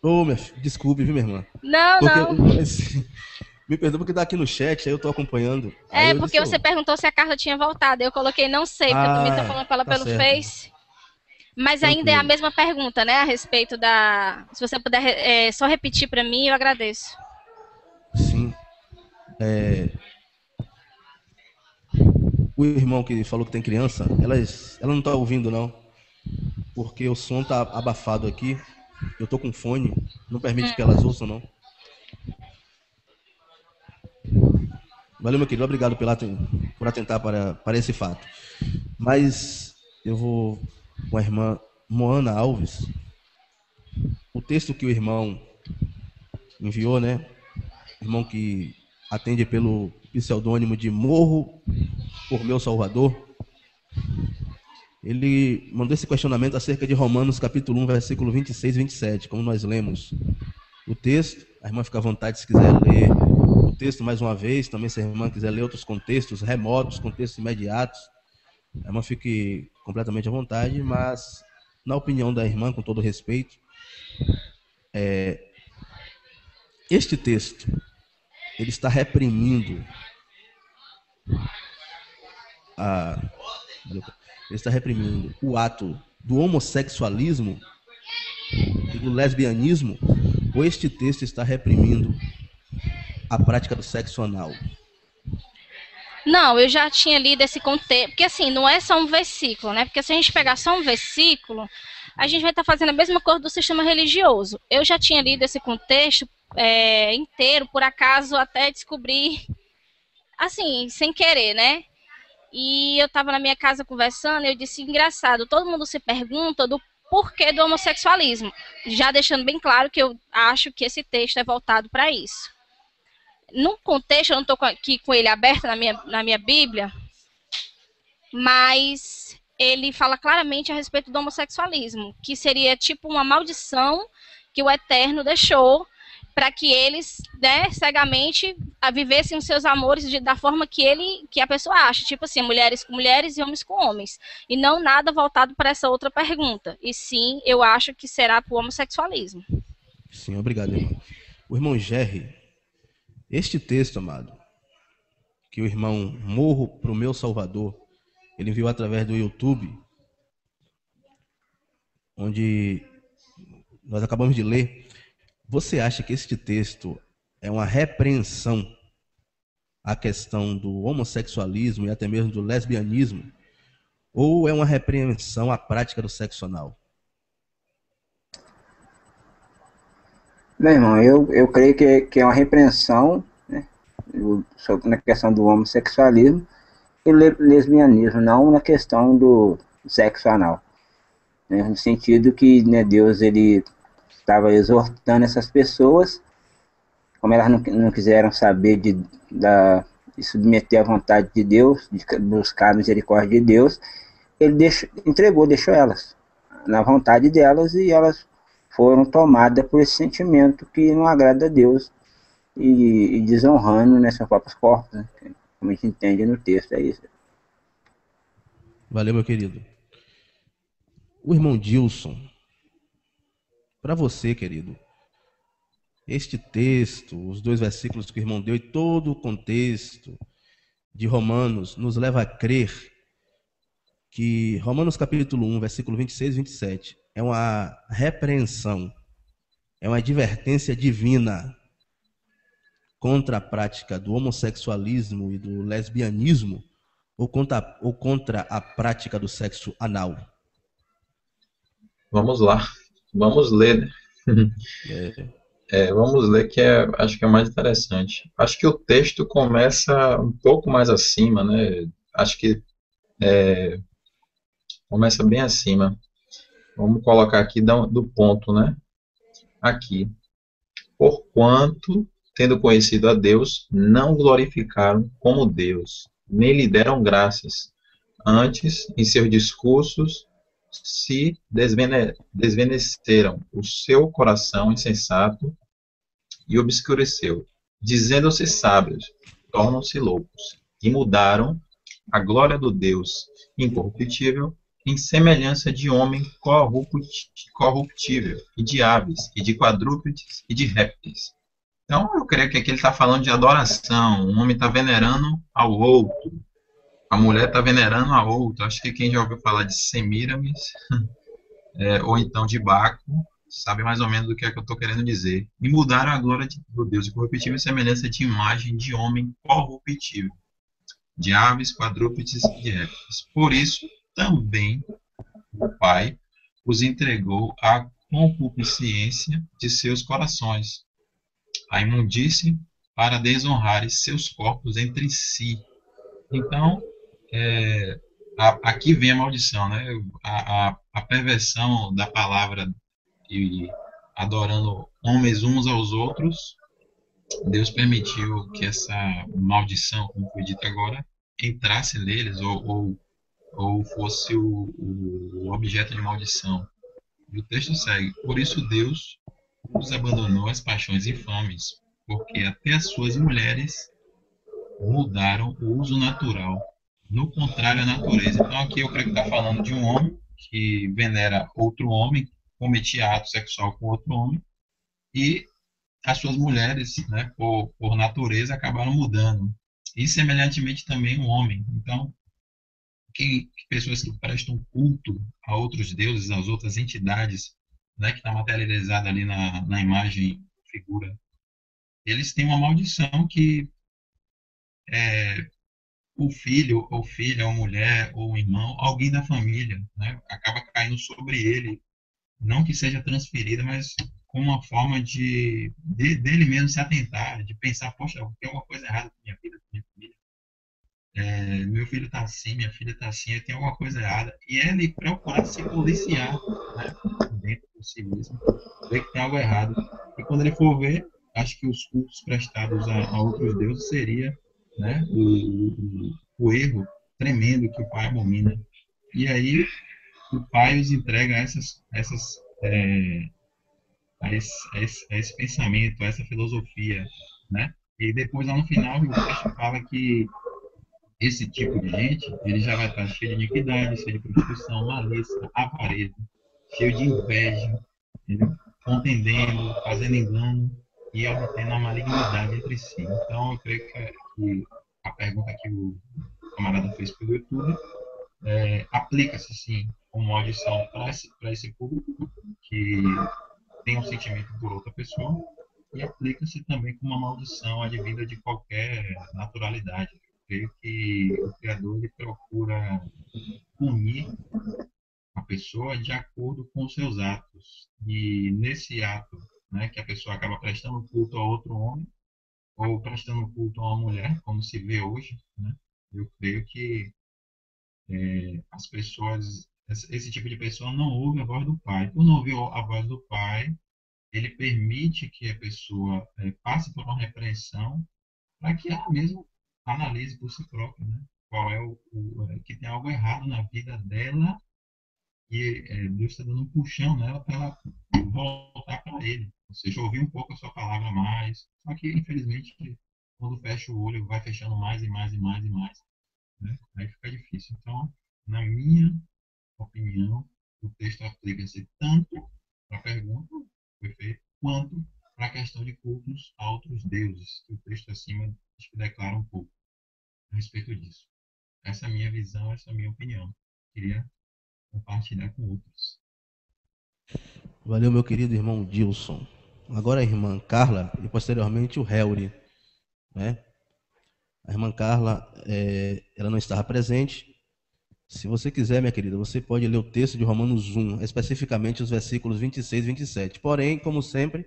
Minha filha, desculpe, viu, minha irmã? Não. Me perdoa porque tá aqui no chat, aí eu tô acompanhando. Porque você perguntou se a Carla tinha voltado. Eu coloquei não sei, porque eu também tô falando com ela pelo Face. Mas ainda é a mesma pergunta, né? A respeito da... Se você puder só repetir para mim, eu agradeço. Sim. O irmão que falou que tem criança, ela não tá ouvindo, não. Porque o som tá abafado aqui. Eu tô com fone. Não permite que elas ouçam, não. Valeu, meu querido. Obrigado por atentar para esse fato. Mas eu vou com a irmã Moana Alves. O texto que o irmão enviou, né? Irmão que atende pelo pseudônimo de Morro por Meu Salvador. Ele mandou esse questionamento acerca de Romanos capítulo 1, versículo 26 e 27, como nós lemos o texto. A irmã fica à vontade se quiser ler o texto mais uma vez, também se a irmã quiser ler outros contextos remotos, contextos imediatos, a irmã fique completamente à vontade, mas na opinião da irmã, com todo respeito, este texto, ele está reprimindo o ato do homossexualismo e do lesbianismo, ou este texto está reprimindo a prática do sexo anal? Não, eu já tinha lido esse contexto, porque assim, não é só um versículo, né? Porque se a gente pegar só um versículo, a gente vai estar fazendo a mesma coisa do sistema religioso. Eu já tinha lido esse contexto inteiro, por acaso até descobrir, assim, sem querer, né? E eu estava na minha casa conversando e eu disse, engraçado, todo mundo se pergunta do porquê do homossexualismo, já deixando bem claro que eu acho que esse texto é voltado para isso. No contexto, eu não estou aqui com ele aberto na minha Bíblia, mas ele fala claramente a respeito do homossexualismo, que seria tipo uma maldição que o Eterno deixou para que eles, né, cegamente vivessem os seus amores da forma que a pessoa acha, tipo assim, mulheres com mulheres e homens com homens, e não nada voltado para essa outra pergunta, e sim, eu acho que será para o homossexualismo. Sim, obrigado, irmão. O irmão Jerry, este texto, amado, que o irmão Morro pro Meu Salvador, ele enviou através do YouTube, onde nós acabamos de ler. Você acha que este texto é uma repreensão à questão do homossexualismo e até mesmo do lesbianismo? Ou é uma repreensão à prática do sexo anal? Meu irmão, eu creio que é uma repreensão, né, na questão do homossexualismo e lesbianismo, não na questão do sexo anal. Né, no sentido que, né, Deus ele estava exortando essas pessoas, como elas não quiseram saber de submeter à vontade de Deus, de buscar a misericórdia de Deus, ele deixou elas na vontade delas, e elas foram tomadas por esse sentimento que não agrada a Deus e desonrando, né, seus próprios corpos, né, como a gente entende no texto, é isso. Valeu, meu querido. O irmão Dilson, para você, querido, este texto, os 2 versículos que o irmão deu e todo o contexto de Romanos nos leva a crer que Romanos capítulo 1, versículo 26 e 27 é uma repreensão, é uma advertência divina contra a prática do homossexualismo e do lesbianismo, ou contra a prática do sexo anal? Vamos lá, vamos ler, né? Vamos ler, que acho que é mais interessante. Acho que o texto começa um pouco mais acima, né? Acho que começa bem acima. Vamos colocar aqui do ponto, né? Aqui. Porquanto, tendo conhecido a Deus, não glorificaram como Deus, nem lhe deram graças. Antes, em seus discursos, se desvaneceram o seu coração insensato e obscureceu. Dizendo-se sábios, tornam-se loucos, e mudaram a glória do Deus incorruptível em semelhança de homem corruptível, e de aves, e de quadrúpedes, e de répteis. Então, eu creio que aqui ele está falando de adoração. Um homem está venerando ao outro, a mulher está venerando a outra. Acho que quem já ouviu falar de Semíramis, ou então de Baco, sabe mais ou menos do que é que eu estou querendo dizer. E mudaram a glória do Deus incorruptível em semelhança de imagem de homem corruptível, de aves, quadrúpedes e de répteis. Por isso, também o Pai os entregou à concupiscência de seus corações, a imundície, para desonrarem seus corpos entre si. Então, aqui vem a maldição, né? A perversão da palavra, e adorando homens uns aos outros, Deus permitiu que essa maldição, como foi dito agora, entrasse neles, ou fosse o objeto de maldição. E o texto segue: por isso Deus os abandonou às paixões infames, porque até as suas mulheres mudaram o uso natural, no contrário à natureza. Então aqui eu creio que está falando de um homem que venera outro homem, cometia ato sexual com outro homem, e as suas mulheres, né, por natureza, acabaram mudando. E semelhantemente também o homem. Então, que pessoas que prestam culto a outros deuses, às outras entidades, né, que está materializada ali na imagem, figura, eles têm uma maldição que o filho, ou filha, ou mulher, ou irmão, alguém da família, né, acaba caindo sobre ele, não que seja transferida, mas como uma forma dele mesmo se atentar, de pensar, poxa, tem alguma coisa errada com minha vida, com minha família. meu filho está assim, minha filha está assim, tem alguma coisa errada. E ele procurar se policiar, né, dentro do civismo, ver que tem algo errado. E quando ele for ver, acho que os cultos prestados a outros deuses seria, né, o erro tremendo que o pai abomina. E aí o pai os entrega a esse pensamento, a essa filosofia, né? E depois, lá no final, o texto fala que esse tipo de gente, ele já vai estar cheio de iniquidade, cheio de prostituição, malícia, avareza, cheio de inveja, entendeu? Contendendo, fazendo engano e obtendo a malignidade entre si. Então, eu creio que a pergunta que o camarada fez pelo YouTube aplica-se, sim, como audição para esse público que tem um sentimento por outra pessoa e aplica-se também como uma maldição advinda de qualquer naturalidade. Eu creio que o Criador ele procura punir a pessoa de acordo com os seus atos. E nesse ato, né, que a pessoa acaba prestando culto a outro homem ou prestando culto a uma mulher, como se vê hoje, né, eu creio que as pessoas, esse tipo de pessoa não ouve a voz do Pai. Por não ouvir a voz do Pai, ele permite que a pessoa passe por uma repreensão para que ela mesma analise por si própria, né? Qual é que tem algo errado na vida dela e Deus está dando um puxão nela para ela voltar para Ele. Ou seja, ouvir um pouco a sua palavra mais. Só que, infelizmente, quando fecha o olho, vai fechando mais e mais e mais e mais. Né? Aí fica difícil. Então, na minha opinião, o texto aplica-se tanto para a pergunta que foi feita, quanto para a questão de cultos a outros deuses. O texto acima acho que declara um pouco a respeito disso. Essa é a minha visão, essa é a minha opinião. Queria compartilhar com outros. Valeu, meu querido irmão Dilson. Agora a irmã Carla e posteriormente o Helry, né? A irmã Carla, ela não estava presente. Se você quiser, minha querida, você pode ler o texto de Romanos 1, especificamente os versículos 26 e 27. Porém, como sempre,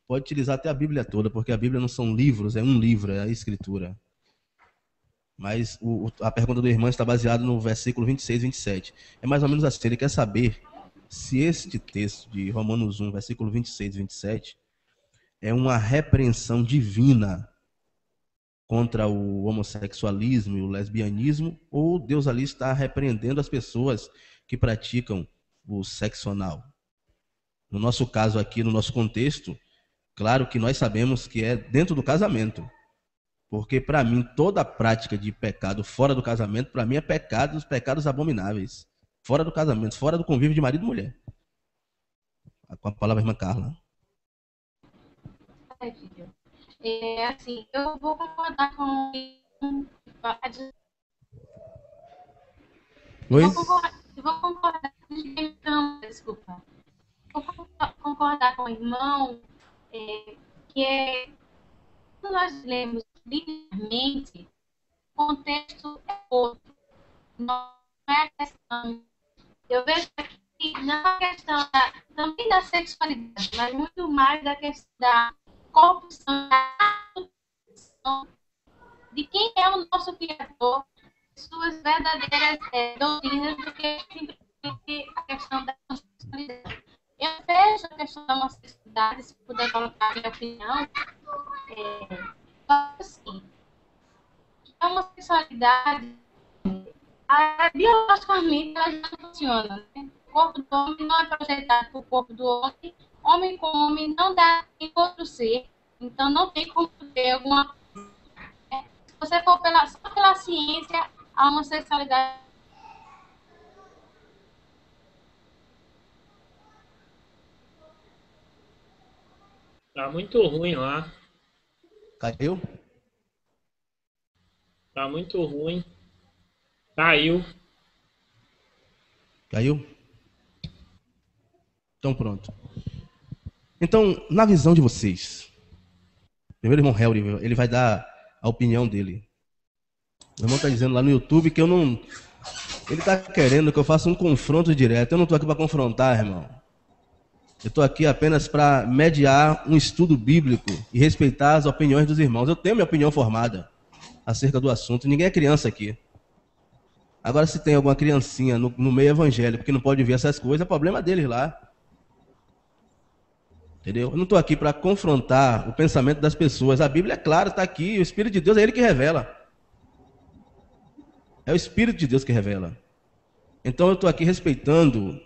pode utilizar até a Bíblia toda, porque a Bíblia não são livros, é um livro, é a Escritura. Mas a pergunta do irmão está baseada no versículo 26 e 27. É mais ou menos assim, ele quer saber se este texto de Romanos 1, versículo 26 e 27, é uma repreensão divina contra o homossexualismo e o lesbianismo, ou Deus ali está repreendendo as pessoas que praticam o sexo anal. No nosso caso aqui, no nosso contexto, claro que nós sabemos que é dentro do casamento. Porque para mim, toda prática de pecado fora do casamento, para mim é pecados abomináveis. Fora do casamento, fora do convívio de marido e mulher. Com a palavra, irmã Carla. Assim, eu vou concordar com... Oi? Eu vou concordar desculpa. Vou concordar com o irmão que quando nós lemos linearmente, o contexto é outro. Não é a questão. Eu vejo aqui não é a questão também da sexualidade, mas muito mais da questão da corrupção, de quem é o nosso Criador, suas verdadeiras doutrinas, do que simplesmente a questão da sexualidade. Eu vejo a questão da homossexualidade, se puder colocar a minha opinião, assim, a homossexualidade, biologicamente, ela já não funciona. Né? O corpo do homem não é projetado para o corpo do homem. Homem com homem não dá em outro ser. Então, não tem como ter alguma... Se você for só pela ciência, a homossexualidade... Tá muito ruim lá. Caiu? Tá muito ruim. Caiu. Caiu? Então pronto. Então, na visão de vocês, primeiro o irmão Helry, ele vai dar a opinião dele. O irmão está dizendo lá no YouTube que eu não... Ele está querendo que eu faça um confronto direto. Eu não estou aqui para confrontar, irmão. Eu estou aqui apenas para mediar um estudo bíblico e respeitar as opiniões dos irmãos. Eu tenho minha opinião formada. acerca do assunto. Ninguém é criança aqui. Agora, se tem alguma criancinha no meio evangélico que não pode ver essas coisas, é problema deles lá. Entendeu? Eu não estou aqui para confrontar o pensamento das pessoas. A Bíblia é clara, está aqui. O Espírito de Deus é Ele que revela. É o Espírito de Deus que revela. Então eu estou aqui respeitando,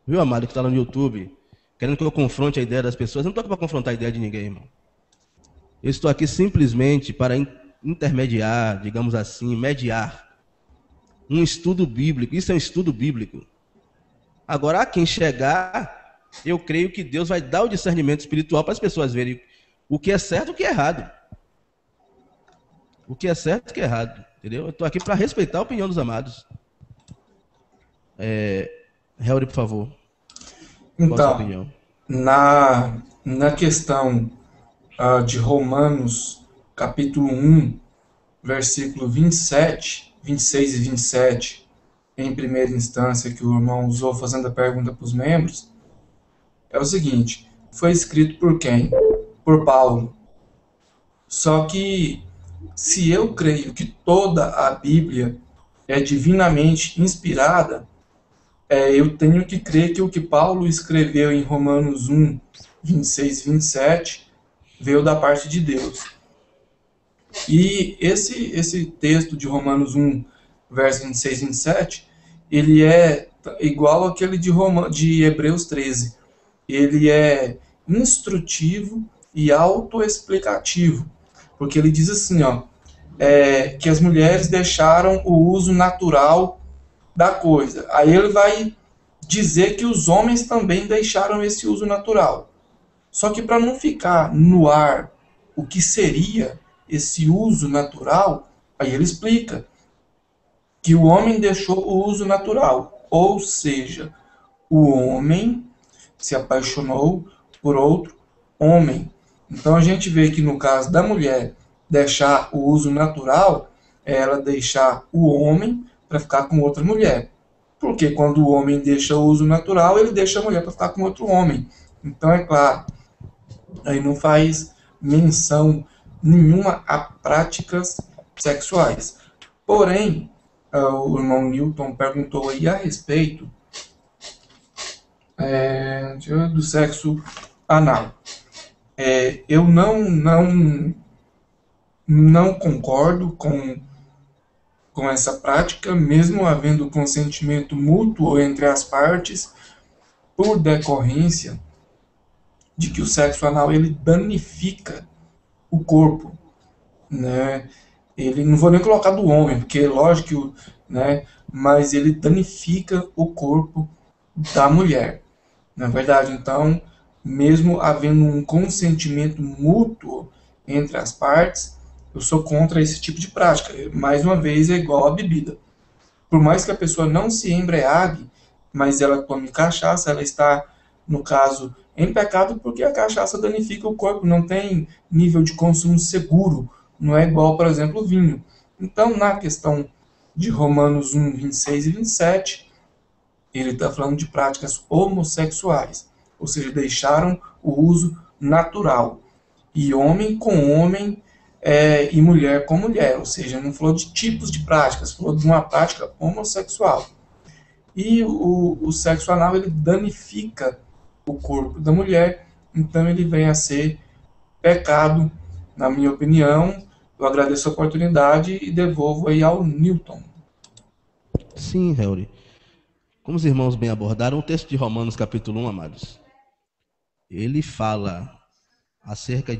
viu, amado, que está lá no YouTube, querendo que eu confronte a ideia das pessoas. Eu não estou aqui para confrontar a ideia de ninguém, irmão. Eu estou aqui simplesmente para intermediar, digamos assim, mediar um estudo bíblico. Isso é um estudo bíblico. Agora, a quem chegar, eu creio que Deus vai dar o discernimento espiritual para as pessoas verem o que é certo e o que é errado. O que é certo e o que é errado. Entendeu? Eu estou aqui para respeitar a opinião dos amados. Helder, por favor. Qual a sua opinião? Na questão de Romanos, capítulo 1, versículo 27, 26 e 27, em primeira instância, que o irmão usou fazendo a pergunta para os membros, é o seguinte: foi escrito por quem? Por Paulo. Só que, se eu creio que toda a Bíblia é divinamente inspirada, eu tenho que crer que o que Paulo escreveu em Romanos 1, 26 e 27 veio da parte de Deus. E esse texto de Romanos 1, verso 26 e 27, ele é igual àquele de Hebreus 13. Ele é instrutivo e autoexplicativo, porque ele diz assim, que as mulheres deixaram o uso natural da coisa. Aí ele vai dizer que os homens também deixaram esse uso natural. Só que para não ficar no ar o que seria esse uso natural, aí ele explica que o homem deixou o uso natural, ou seja, o homem se apaixonou por outro homem. Então a gente vê que no caso da mulher deixar o uso natural, é ela deixar o homem para ficar com outra mulher. Porque quando o homem deixa o uso natural, ele deixa a mulher para ficar com outro homem. Então é claro, aí não faz menção nenhuma a práticas sexuais. Porém, o irmão Newton perguntou aí a respeito do sexo anal. Eu não concordo com essa prática, mesmo havendo consentimento mútuo entre as partes, por decorrência de que o sexo anal ele danifica o corpo, né? Ele não vou nem colocar do homem, porque lógico, né? Mas ele danifica o corpo da mulher. Na verdade, então, mesmo havendo um consentimento mútuo entre as partes, eu sou contra esse tipo de prática. Mais uma vez, é igual à bebida. Por mais que a pessoa não se embriague, mas ela tome cachaça, ela está, no caso, em pecado, porque a cachaça danifica o corpo, não tem nível de consumo seguro, não é igual, por exemplo, o vinho. Então, na questão de Romanos 1, 26 e 27, ele está falando de práticas homossexuais, ou seja, deixaram o uso natural. E homem com homem e mulher com mulher, ou seja, não falou de tipos de práticas, falou de uma prática homossexual. E o sexo anal, ele danifica o corpo da mulher, então ele vem a ser pecado, na minha opinião. Eu agradeço a oportunidade e devolvo aí ao Newton. Sim, Helder. Como os irmãos bem abordaram, o texto de Romanos capítulo 1, amados, ele fala acerca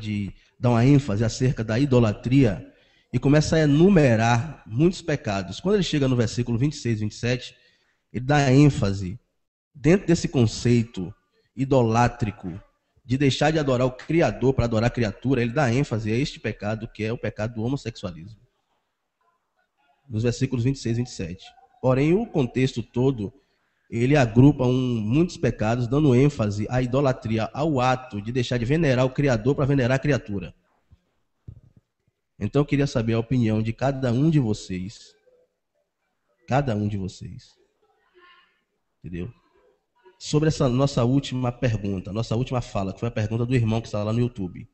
dá uma ênfase acerca da idolatria e começa a enumerar muitos pecados. Quando ele chega no versículo 26 e 27, ele dá ênfase dentro desse conceito idolátrico de deixar de adorar o Criador para adorar a criatura. Ele dá ênfase a este pecado, que é o pecado do homossexualismo, nos versículos 26 e 27. Porém, o contexto todo, ele agrupa muitos pecados, dando ênfase à idolatria, ao ato de deixar de venerar o Criador para venerar a criatura. Então, eu queria saber a opinião de cada um de vocês. Cada um de vocês. Entendeu? Sobre essa nossa última pergunta, nossa última fala, que foi a pergunta do irmão que está lá no YouTube.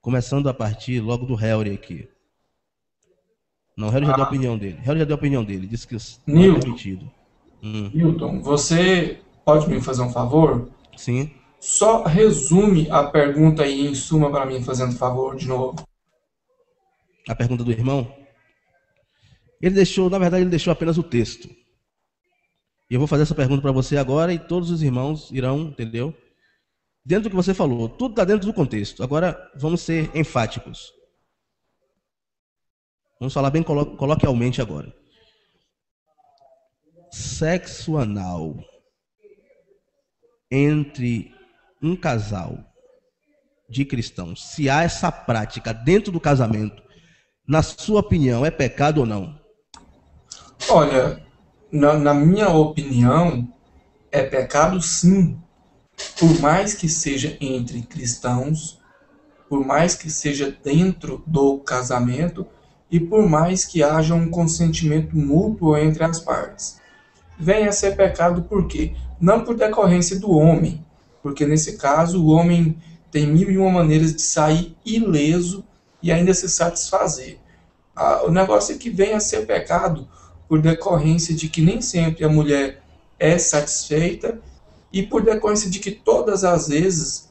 Começando a partir logo do Helry aqui. Não, o Helry já deu a opinião dele. Helry já deu a opinião dele, disse que não é permitido. Newton, você pode me fazer um favor? Sim. Só resume a pergunta aí em suma para mim, fazendo favor de novo. A pergunta do irmão? Ele deixou, na verdade, ele deixou apenas o texto. E eu vou fazer essa pergunta para você agora e todos os irmãos irão, entendeu? Dentro do que você falou, tudo está dentro do contexto. Agora, vamos ser enfáticos. Vamos falar bem coloquialmente agora. Sexo anal entre um casal de cristãos, se há essa prática dentro do casamento, na sua opinião, é pecado ou não? Olha, na minha opinião, é pecado sim. Por mais que seja entre cristãos, por mais que seja dentro do casamento e por mais que haja um consentimento mútuo entre as partes. Vem a ser pecado por quê? Não por decorrência do homem, porque nesse caso o homem tem 1001 maneiras de sair ileso e ainda se satisfazer. O negócio é que vem a ser pecado por decorrência de que nem sempre a mulher é satisfeita e por decorrência de que todas as vezes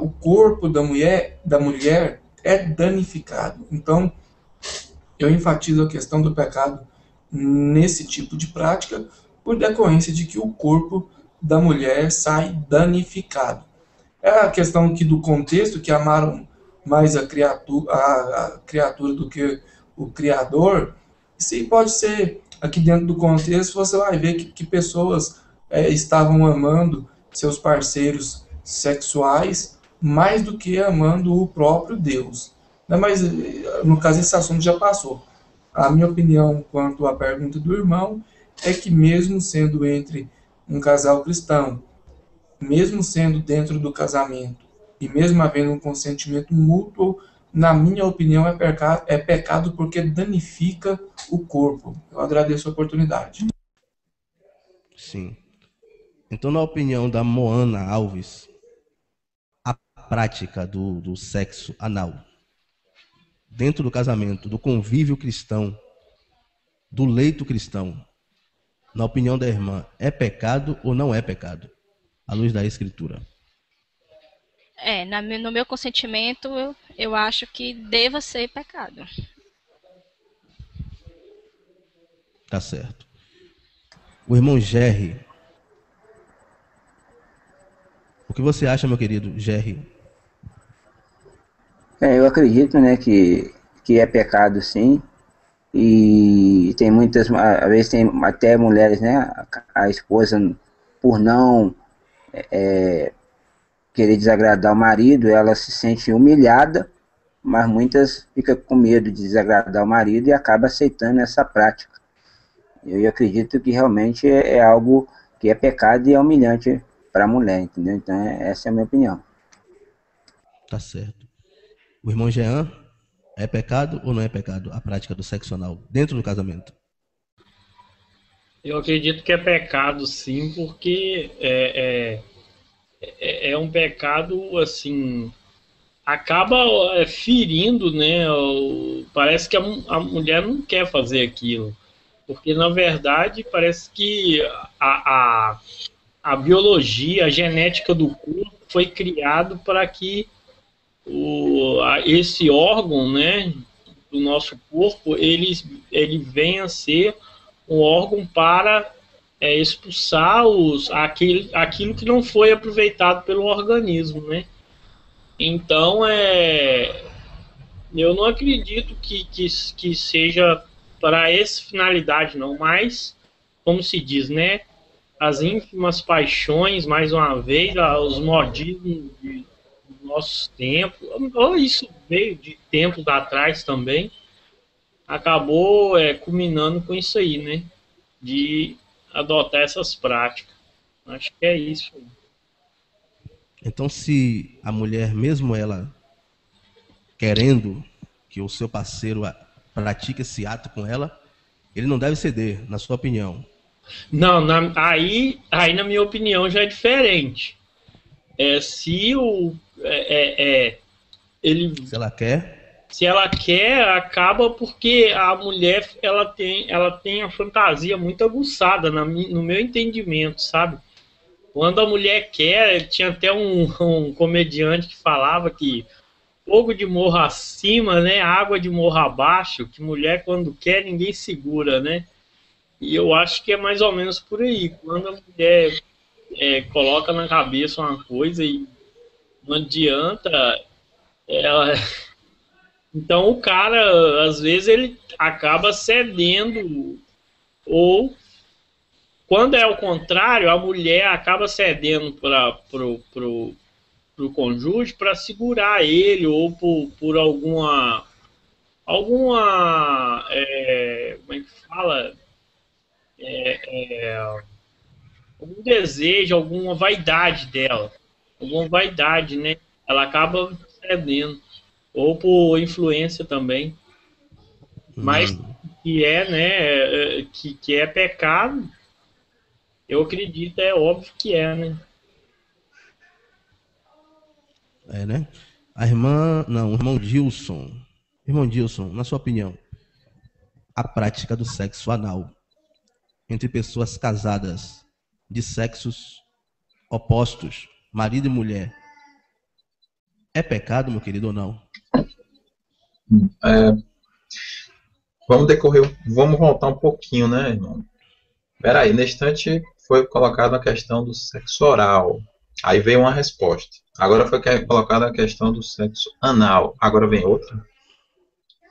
o corpo da mulher é danificado. Então, eu enfatizo a questão do pecado nesse tipo de prática por decorrência de que o corpo da mulher sai danificado. É a questão aqui do contexto, que amaram mais a criatura do que o Criador. Isso aí pode ser, aqui dentro do contexto, você vai ver que pessoas estavam amando seus parceiros sexuais mais do que amando o próprio Deus. Mas, no caso, esse assunto já passou. A minha opinião quanto à pergunta do irmão é que mesmo sendo entre um casal cristão, mesmo sendo dentro do casamento e mesmo havendo um consentimento mútuo, na minha opinião é pecado porque danifica o corpo. Eu agradeço a oportunidade. Sim. Então, na opinião da Moana Alves, a prática do sexo anal dentro do casamento, do convívio cristão, do leito cristão, na opinião da irmã, é pecado ou não é pecado? À luz da Escritura. No meu consentimento, eu acho que deva ser pecado. Tá certo. O irmão Gerry. O que você acha, meu querido Gerry? Eu acredito, né, que é pecado, sim. E tem muitas, às vezes tem até mulheres, né, a esposa, por não querer desagradar o marido, ela se sente humilhada, mas muitas ficam com medo de desagradar o marido e acaba aceitando essa prática. Eu acredito que realmente é algo que é pecado e é humilhante para a mulher, entendeu? Então essa é a minha opinião. Tá certo. O irmão Jean, é pecado ou não é pecado a prática do sexo anal dentro do casamento? Eu acredito que é pecado, sim, porque é um pecado, assim, acaba ferindo, né? Parece que a mulher não quer fazer aquilo, porque na verdade parece que a biologia, a genética do corpo foi criado para que esse órgão, né, do nosso corpo, ele venha a ser um órgão para expulsar aquilo que não foi aproveitado pelo organismo, né? Então, eu não acredito que seja para essa finalidade, não, mas, como se diz, né, as ínfimas paixões, mais uma vez, os modismos dos nossos tempos, ou isso veio de tempos atrás também, acabou culminando com isso aí, né, de adotar essas práticas. Acho que é isso. Então, se a mulher, mesmo ela querendo que o seu parceiro pratique esse ato com ela, ele não deve ceder, na sua opinião? Não, aí na minha opinião já é diferente. Se Se ela quer. Se ela quer, acaba porque a mulher ela tem a fantasia muito aguçada, no meu entendimento, sabe? Quando a mulher quer, tinha até um comediante que falava que fogo de morro acima, né? Água de morro abaixo, que mulher quando quer ninguém segura, né? E eu acho que é mais ou menos por aí. Quando a mulher coloca na cabeça uma coisa e não adianta, ela... Então o cara, às vezes, ele acaba cedendo, ou quando é o contrário, a mulher acaba cedendo para o cônjuge para segurar ele, ou por alguma como é que fala? Algum desejo, alguma vaidade dela, alguma vaidade, né? Ela acaba cedendo, ou por influência também, mas que é, né? Que é pecado, eu acredito, é óbvio que é, né? É, né? O irmão Gilson. Irmão Gilson, na sua opinião, a prática do sexo anal entre pessoas casadas de sexos opostos, marido e mulher, é pecado, meu querido, ou não? Vamos voltar um pouquinho, né, irmão? Peraí, na estante foi colocada a questão do sexo oral. Aí veio uma resposta. Agora foi colocada a questão do sexo anal. Agora vem outra.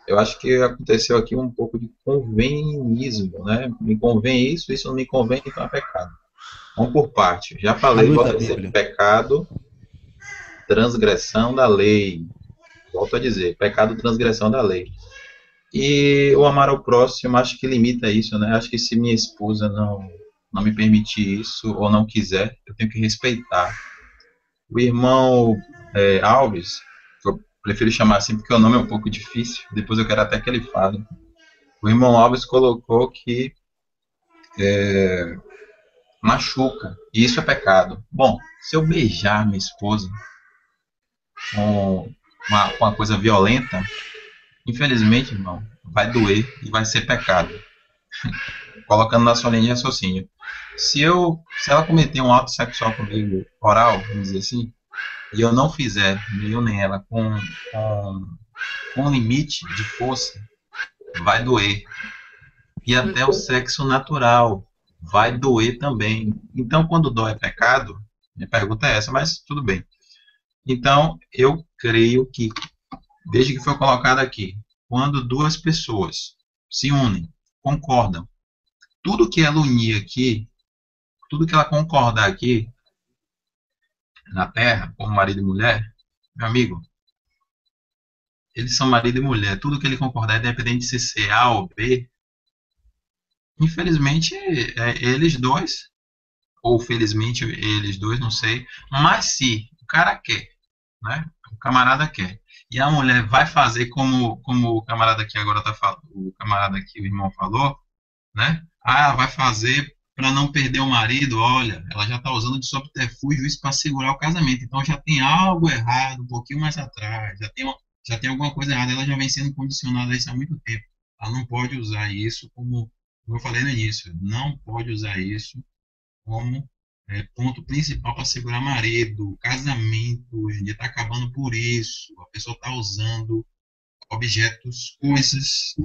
Eu acho que aconteceu aqui um pouco de convenienismo, né? Me convém isso não me convém, então é pecado. Vamos por parte. Já falei, volto a dizer, pecado, transgressão da lei. Volto a dizer, pecado, transgressão da lei. E o amar ao próximo, acho que limita isso, né? Acho que se minha esposa não me permitir isso, ou não quiser, eu tenho que respeitar. O irmão Alves, eu prefiro chamar assim porque o nome é um pouco difícil, depois eu quero até que ele fale. O irmão Alves colocou que machuca, e isso é pecado. Bom, se eu beijar minha esposa com uma coisa violenta, infelizmente, irmão, vai doer e vai ser pecado. Colocando na sua linha de raciocínio. Se ela cometer um ato sexual comigo, oral, vamos dizer assim, e eu não fizer, nem eu nem ela, com limite de força, vai doer. E até o sexo natural vai doer também. Então, quando dói é pecado, minha pergunta é essa, mas tudo bem. Então, eu creio que, desde que foi colocado aqui, quando duas pessoas se unem, concordam, tudo que ela unir aqui, tudo que ela concordar aqui, na Terra, como marido e mulher, meu amigo, eles são marido e mulher, tudo que ele concordar, independente de ser A ou B, infelizmente, eles dois, ou felizmente eles dois, não sei, mas se o cara quer, né, o camarada quer, e a mulher vai fazer como o camarada aqui agora tá falando, o camarada aqui, o irmão falou, né, vai fazer para não perder o marido, olha, ela já está usando de subterfúgio isso para segurar o casamento, então já tem algo errado um pouquinho mais atrás, já tem alguma coisa errada, ela já vem sendo condicionada a isso há muito tempo, ela não pode usar isso como eu falei no início, não pode usar isso como ponto principal para segurar marido, casamento, hoje em dia está acabando por isso, a pessoa está usando objetos, coisas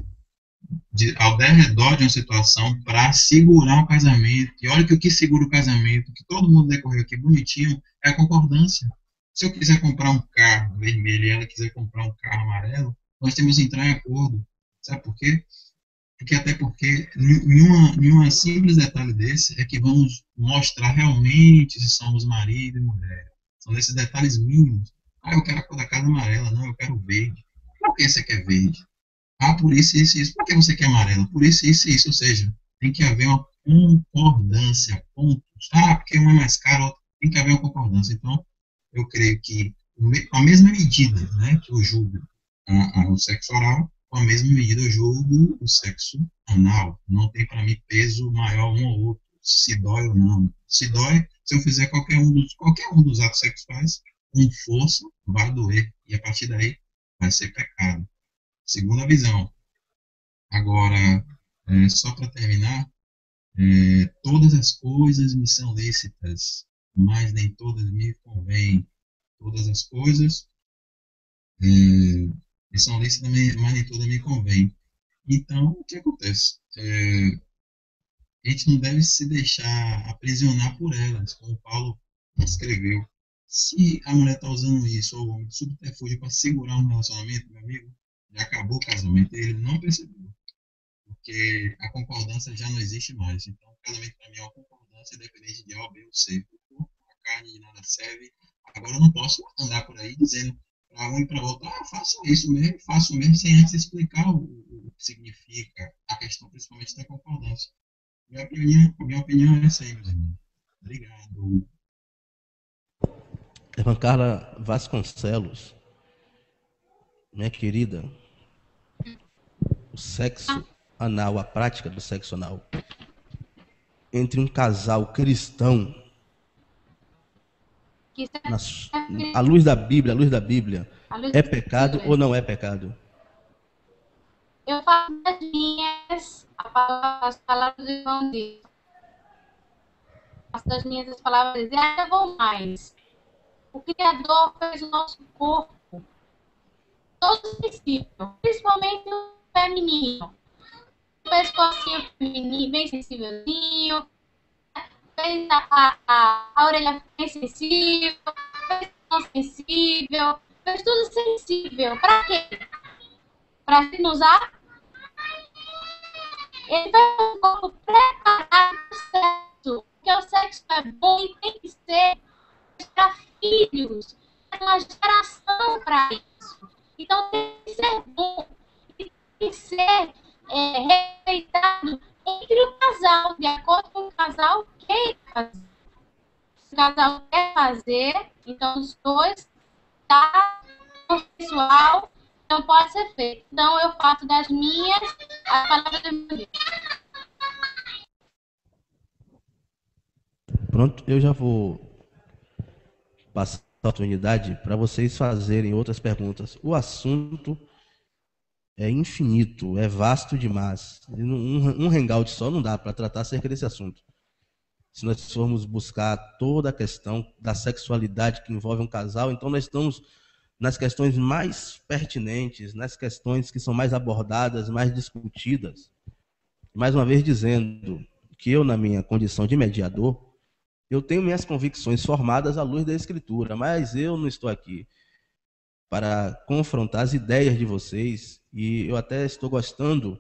ao redor de uma situação para segurar o casamento. E olha que o que segura o casamento, que todo mundo decorreu aqui bonitinho, é a concordância. Se eu quiser comprar um carro vermelho e ela quiser comprar um carro amarelo, nós temos que entrar em acordo. Sabe por quê? Porque em um simples detalhe desse é que vamos mostrar realmente se somos marido e mulher. São esses detalhes mínimos. Eu quero a cor da casa amarela, não, eu quero verde. Por que você quer verde? Por isso, isso, isso. Por que você quer amarelo? Por isso, isso, isso. Ou seja, tem que haver uma concordância, pontos. Porque um é mais caro, tem que haver uma concordância. Então, eu creio que com a mesma medida, né, que eu julgo o sexo oral, com a mesma medida eu julgo o sexo anal. Não tem para mim peso maior um ou outro, se dói ou não. Se dói, se eu fizer qualquer um dos atos sexuais, com força, vai doer, e a partir daí vai ser pecado. Segunda visão. Agora, só para terminar, todas as coisas me são lícitas, mas nem todas me convêm. Todas as coisas me são lícitas, mas nem todas me convêm. Então, o que acontece? A gente não deve se deixar aprisionar por elas, como Paulo escreveu. Se a mulher está usando isso, ou um subterfúgio para segurar um relacionamento, meu amigo, já acabou o casamento, ele não percebeu. Porque a concordância já não existe mais. Então, o casamento para mim é uma concordância independente de A, B ou C. A carne de nada serve. Agora, eu não posso andar por aí dizendo para um e para outro, faço faço mesmo, sem antes explicar o que significa a questão, principalmente da concordância. Minha opinião é essa aí, meus irmãos. Obrigado. Irmã Carla Vasconcelos, minha querida, o sexo anal, a prática do sexo anal entre um casal cristão, à luz da Bíblia, é pecado ou não é pecado? Eu falo das minhas, as palavras do irmão diz. Faço das minhas as palavras dizem, eu vou mais. O Criador fez o nosso corpo todo sensível, principalmente o feminino. O pescocinho feminino bem sensívelzinho, fez a orelha bem sensível, fez a mão sensível, fez tudo sensível. Para quê? Para se usar? Ele fez um corpo preparado para o sexo, porque o sexo é bom e tem que ser para filhos, é uma geração para isso. Então tem que ser bom, tem que ser respeitado entre o casal, de acordo com o casal quer fazer. Se o casal quer fazer, então os dois tá consensual, então pode ser feito. Então eu faço das minhas as palavras do meu Deus. Pronto, eu já vou passar a oportunidade para vocês fazerem outras perguntas. O assunto é infinito, é vasto demais. Um hangout só não dá para tratar acerca desse assunto. Se nós formos buscar toda a questão da sexualidade que envolve um casal, então nós estamos nas questões mais pertinentes, nas questões que são mais abordadas, mais discutidas. Mais uma vez dizendo que eu, na minha condição de mediador, eu tenho minhas convicções formadas à luz da Escritura, mas eu não estou aqui para confrontar as ideias de vocês, e eu até estou gostando,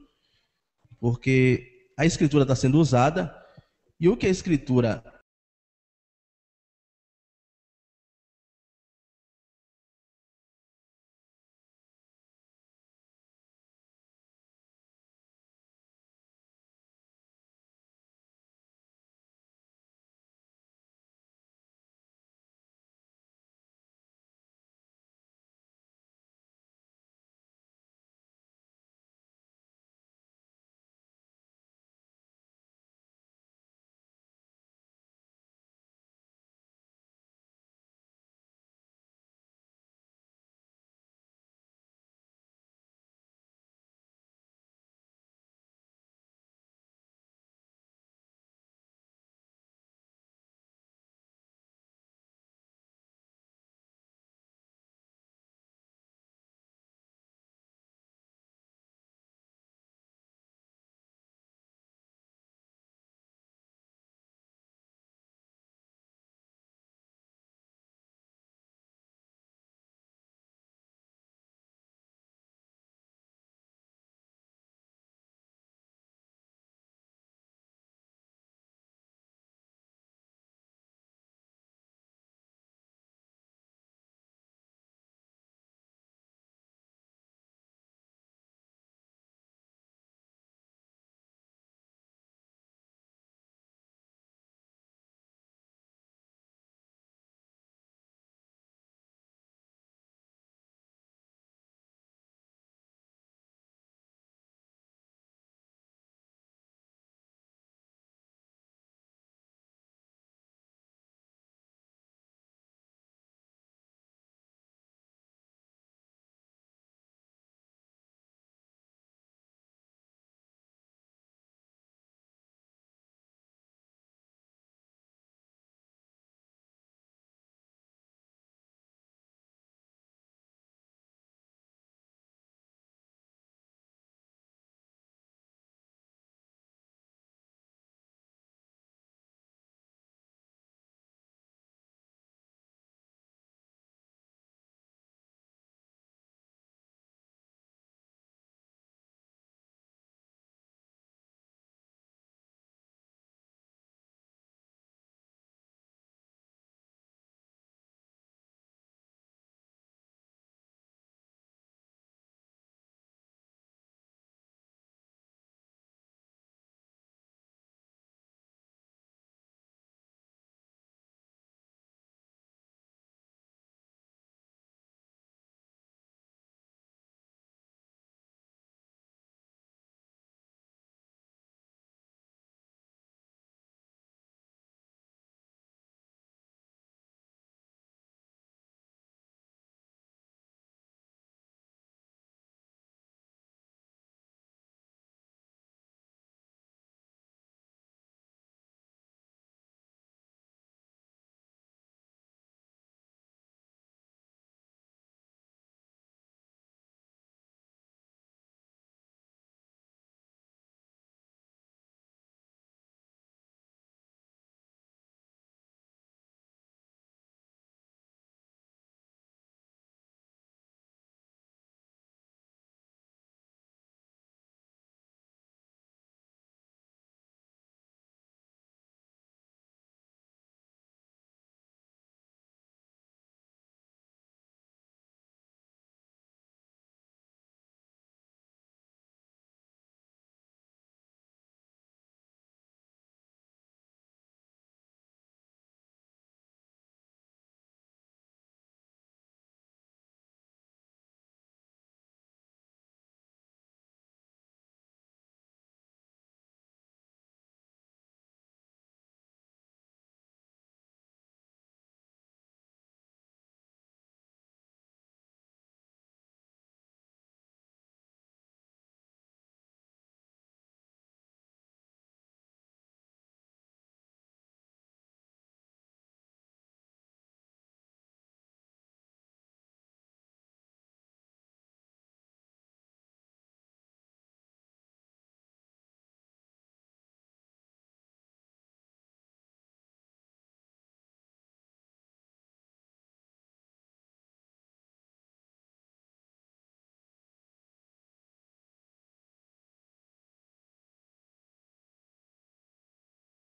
porque a Escritura está sendo usada, e o que a Escritura